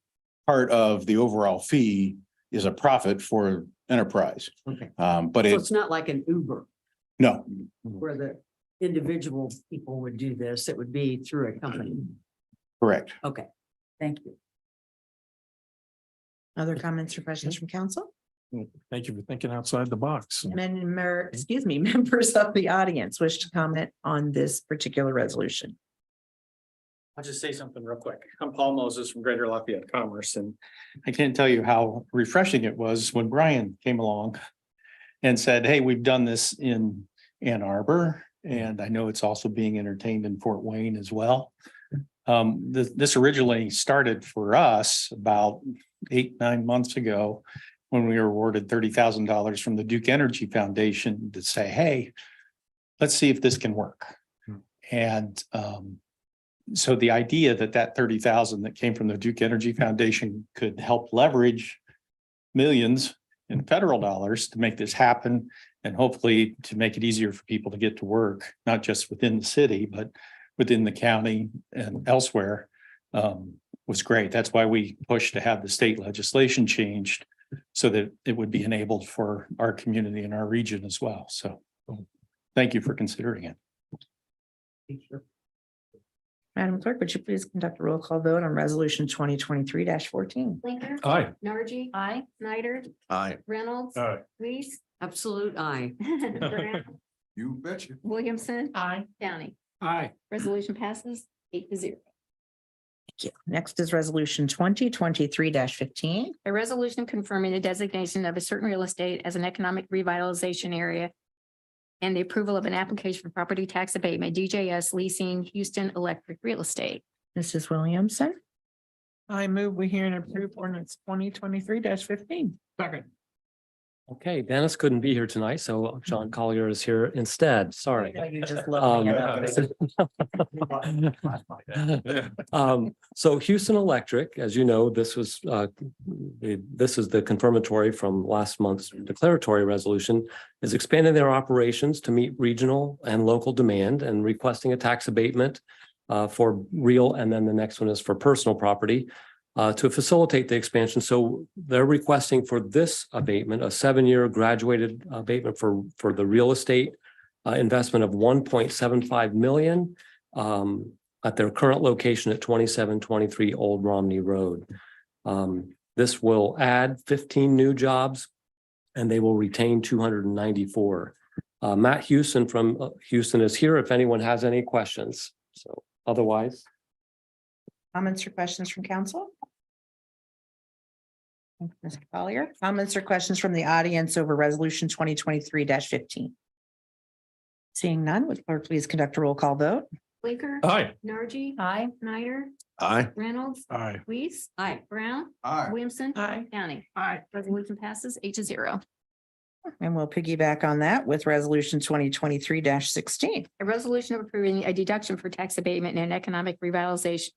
part of the overall fee is a profit for Enterprise. Okay. But So it, it's not like an Uber no, where the individual people would do this. It would be through a company. correct. Okay, thank you. Other comments or questions from council? Thank you for thinking outside the box. Excuse me, members of the audience wish to comment on this particular resolution. I'll just say something real quick. I'm Paul Moses from Greater Lafayette Commerce, and I can't tell you how refreshing it was when Brian came along and said, hey, we've done this in Ann Arbor, and I know it's also being entertained in Fort Wayne as well. This originally started for us about 8-9 months ago when we were awarded $30,000 from the Duke Energy Foundation to say, hey, let's see if this can work. And so the idea that 30,000 that came from the Duke Energy Foundation could help leverage millions in federal dollars to make this happen and hopefully to make it easier for people to get to work, not just within the city, but within the county and elsewhere, was great. That's why we pushed to have the state legislation changed so that it would be enabled for our community and our region as well. So thank you for considering it. Madam Clerk, would you please conduct a roll call vote on resolution 2023-14? Blinker. Aye. Nargi. Aye. Snyder. Aye. Reynolds. Aye. Weiss. Absolute aye. Brown. You betcha. Williamson. Aye. Downey. Aye. Resolution passes 8-0. Thank you. Next is resolution 2023-15. A resolution confirming the designation of a certain real estate as an economic revitalization area and the approval of an application for property tax abatement, DJS Leasing Houston Electric Real Estate. Mrs. Williamson. I move we hear and approve ordinance 2023-15. Second. Okay, Dennis couldn't be here tonight, so John Collier is here instead. Sorry. You just love So Houston Electric, as you know, this is the confirmatory from last month's declaratory resolution, is expanding their operations to meet regional and local demand and requesting a tax abatement for real, and then the next one is for personal property to facilitate the expansion. So they're requesting for this abatement, a 7-year graduated abatement for the real estate investment of 1.75 million at their current location at 2723 Old Romney Road. This will add 15 new jobs and they will retain 294. Matt Houston from Houston is here if anyone has any questions. So otherwise. Comments or questions from council? Mr. Collier, comments or questions from the audience over resolution 2023-15? Seeing none, would clerk please conduct a roll call vote? Blinker. Aye. Nargi. Aye. Snyder. Aye. Reynolds. Aye. Weiss. Aye. Brown. Aye. Williamson. Aye. Downey. Aye. Resolution passes 8-0. And we'll piggyback on that with resolution 2023-16. A resolution of approving a deduction for tax abatement in an economic revitalization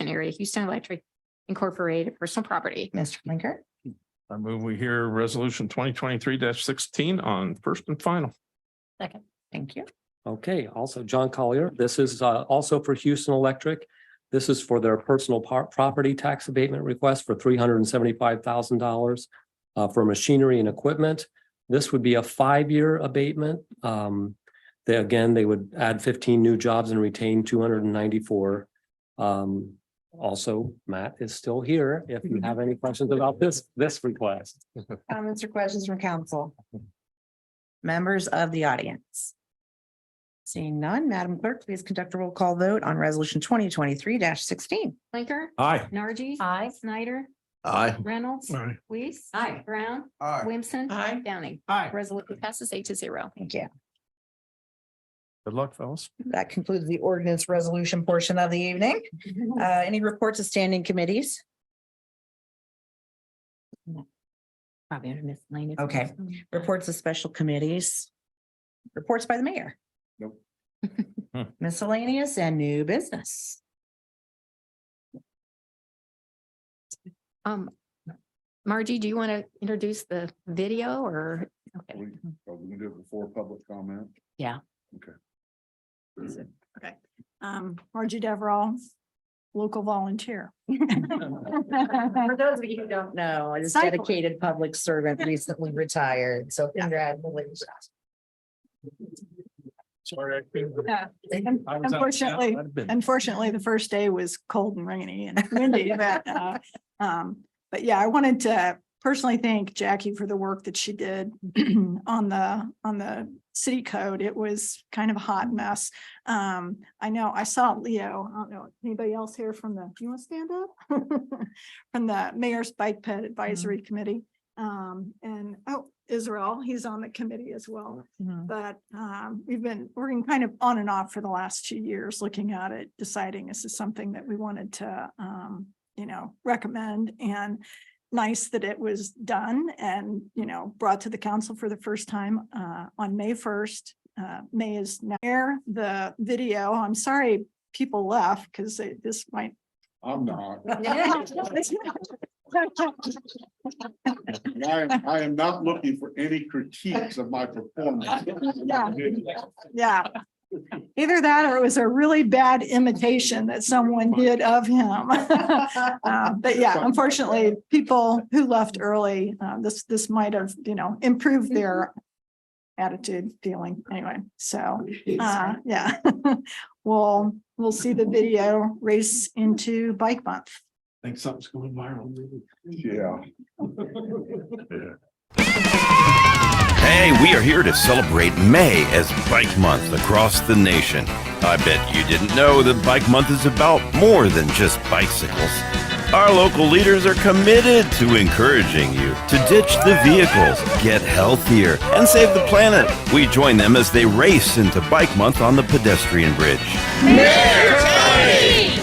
area, Houston Electric Incorporated personal property. Mr. Blinker. I move we hear resolution 2023-16 on first and final. Second. Thank you. Okay, also John Collier. This is also for Houston Electric. This is for their personal property tax abatement request for $375,000 for machinery and equipment. This would be a 5-year abatement. They would add 15 new jobs and retain 294. Also, Matt is still here if you have any questions about this request. Comments or questions from council? Members of the audience? Seeing none, Madam Clerk, please conduct a roll call vote on resolution 2023-16. Blinker. Aye. Nargi. Aye. Snyder. Aye. Reynolds. Aye. Weiss. Aye. Brown. Aye. Williamson. Aye. Downey. Aye. Resolution passes 8-0. Thank you. Good luck, fellas. That concludes the ordinance resolution portion of the evening. Any reports of standing committees? Probably under miscellaneous. Okay. Reports of special committees. Reports by the mayor. Nope. Miscellaneous and new business. Margie, do you want to introduce the video or? Okay. We can do it before public comment. Yeah. Okay. Okay. Margie Deverall, local volunteer. For those of you who don't know, this dedicated public servant recently retired, so congratulations. Sorry. Yeah. Unfortunately, the first day was cold and rainy and windy, but yeah, I wanted to personally thank Jackie for the work that she did on the city code. It was kind of a hot mess. I know I saw Leo. I don't know, anybody else here from you want to stand up? From the Mayor's Bike Ped Advisory Committee. And Israel, he's on the committee as well. But we've been working kind of on and off for the last 2 years, looking at it, deciding this is something that we wanted to, recommend, and nice that it was done and, brought to the council for the first time on May 1st. May is now here. The video, I'm sorry people left because this might. I'm not. I am not looking for any critiques of my performance. Yeah. Either that or it was a really bad imitation that someone did of him. But yeah, unfortunately, people who left early, this might have, improved their attitude, feeling, anyway, so, yeah. We'll see the video race into Bike Month. I think something's going viral. Yeah. Hey, we are here to celebrate May as Bike Month across the nation. I bet you didn't know that Bike Month is about more than just bicycles. Our local leaders are committed to encouraging you to ditch the vehicles, get healthier, and save the planet. We join them as they race into Bike Month on the pedestrian bridge. Mayor Tony!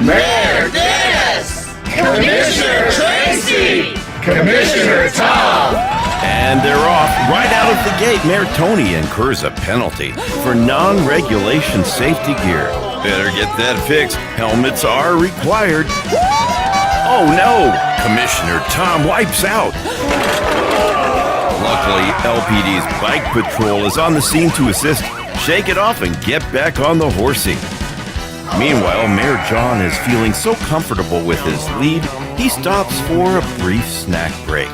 Mayor Dennis! Commissioner Tracy! Commissioner Tom! And they're off. Right out of the gate, Mayor Tony incurs a penalty for non-regulation safety gear. Better get that fixed. Helmets are required. Oh no! Commissioner Tom wipes out. Luckily, LPD's bike patrol is on the scene to assist. Shake it off and get back on the horsey. Meanwhile, Mayor John is feeling so comfortable with his lead, he stops for a brief snack break.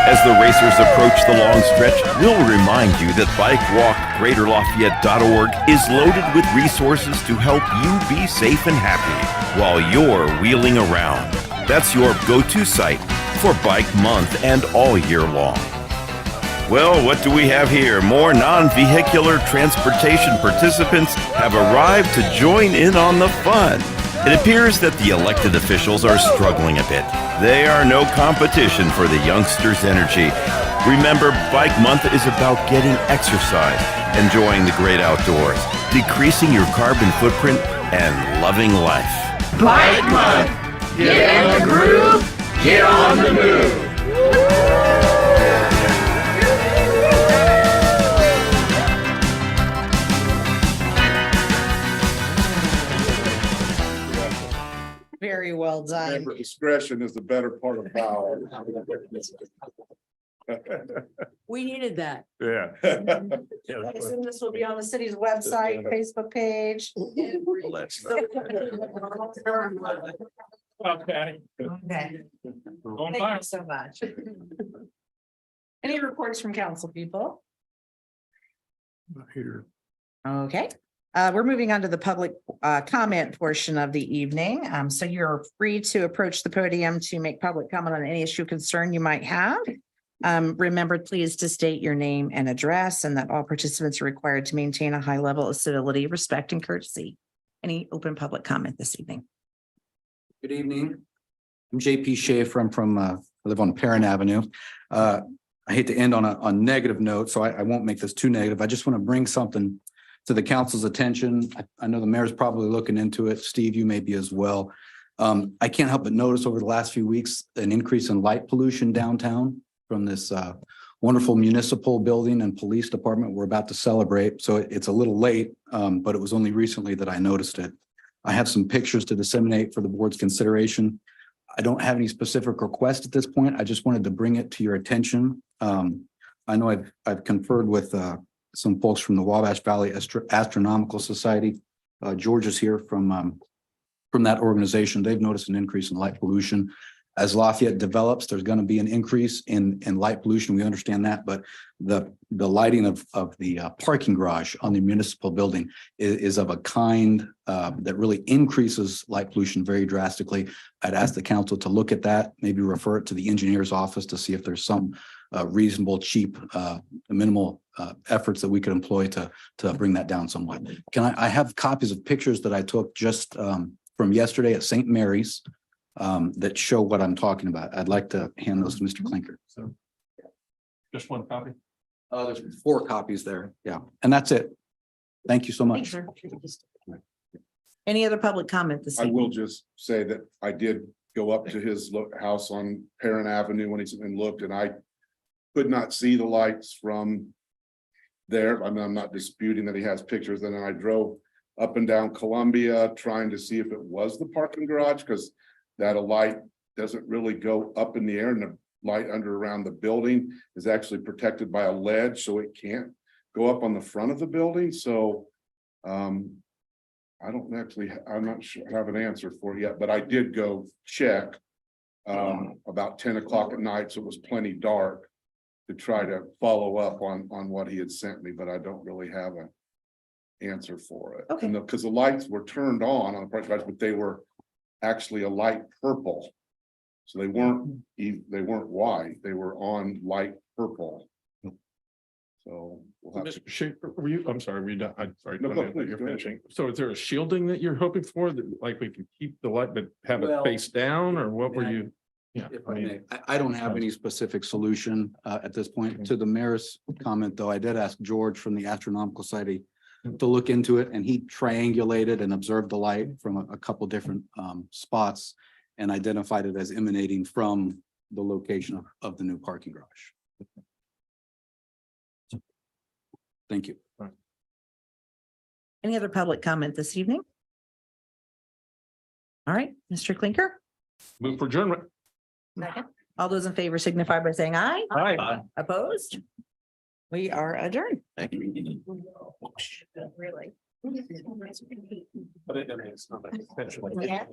As the racers approach the long stretch, we'll remind you that BikeWalkGreaterLafayette.org is loaded with resources to help you be safe and happy while you're wheeling around. That's your go-to site for Bike Month and all year long. Well, what do we have here? More non-vehicular transportation participants have arrived to join in on the fun. It appears that the elected officials are struggling a bit. They are no competition for the youngsters' energy. Remember, Bike Month is about getting exercise, enjoying the great outdoors, decreasing your carbon footprint, and loving life. Bike Month! Get in the groove, get on the move! Very well done. Remember, discretion is the better part of power. We needed that. Yeah. I assume this will be on the city's website, Facebook page. Okay. Thank you so much. Any reports from council people? Here. Okay, we're moving on to the public comment portion of the evening. So you're free to approach the podium to make public comment on any issue concern you might have. Remember, please, to state your name and address, and that all participants are required to maintain a high level of civility, respect, and courtesy. Any open public comment this evening? Good evening. I'm JP Schaefer. I'm from, I live on Perrin Avenue. I hate to end on a negative note, so I won't make this too negative. I just want to bring something to the council's attention. I know the mayor's probably looking into it. Steve, you may be as well. I can't help but notice over the last few weeks, an increase in light pollution downtown from this wonderful municipal building and police department we're about to celebrate. So it's a little late, but it was only recently that I noticed it. I have some pictures to disseminate for the board's consideration. I don't have any specific request at this point. I just wanted to bring it to your attention. I know I've conferred with some folks from the Wabash Valley Astronomical Society. George is here from that organization. They've noticed an increase in light pollution. As Lafayette develops, there's going to be an increase in light pollution. We understand that, but the lighting of the parking garage on the municipal building is of a kind that really increases light pollution very drastically. I'd ask the council to look at that, maybe refer it to the engineer's office to see if there's some reasonable, cheap, minimal efforts that we could employ to bring that down somewhat. I have copies of pictures that I took just from yesterday at St. Mary's that show what I'm talking about. I'd like to hand those to Mr. Klinker. So just one copy? There's 4 copies there. Yeah. And that's it. Thank you so much. Any other public comment this I evening? will just say that I did go up to his house on Perrin Avenue when he's and looked, and I could not see the lights from there. I mean, I'm not disputing that he has pictures. And then I drove up and down Columbia trying to see if it was the parking garage, because that a light doesn't really go up in the air, and the light under around the building is actually protected by a ledge, so it can't go up on the front of the building. So I don't actually, I'm not sure I have an answer for it yet, but I did go check about 10 o'clock at night, so it was plenty dark. to try to follow up on what he had sent me, but I don't really have an answer for it. Okay. Because the lights were turned on the project, garage, but they were actually a light purple. So they weren't white, they were on light purple. So we'll have to. Mr. Schaefer, were you, I'm sorry, were you done? I'm sorry. No, go go, ahead, please, you're go ahead. finishing. So is there a shielding that you're hoping for that like we can keep the light, but have it Well, face down or what were yeah. you? Yeah, If I I mean, may, I don't have any specific solution at this point. To the mayor's comment, though, I did ask George from the Astronomical Society to look into it, and he triangulated and observed the light from a couple different spots and identified it as emanating from the location of the new parking garage. Thank you. Any other public comment this evening? All right, Mr. Clinker, move for adjournment. all those in favor signify by saying aye. Aye. Opposed? We are adjourned. Thank you. Really. But it's not essentially. Yeah.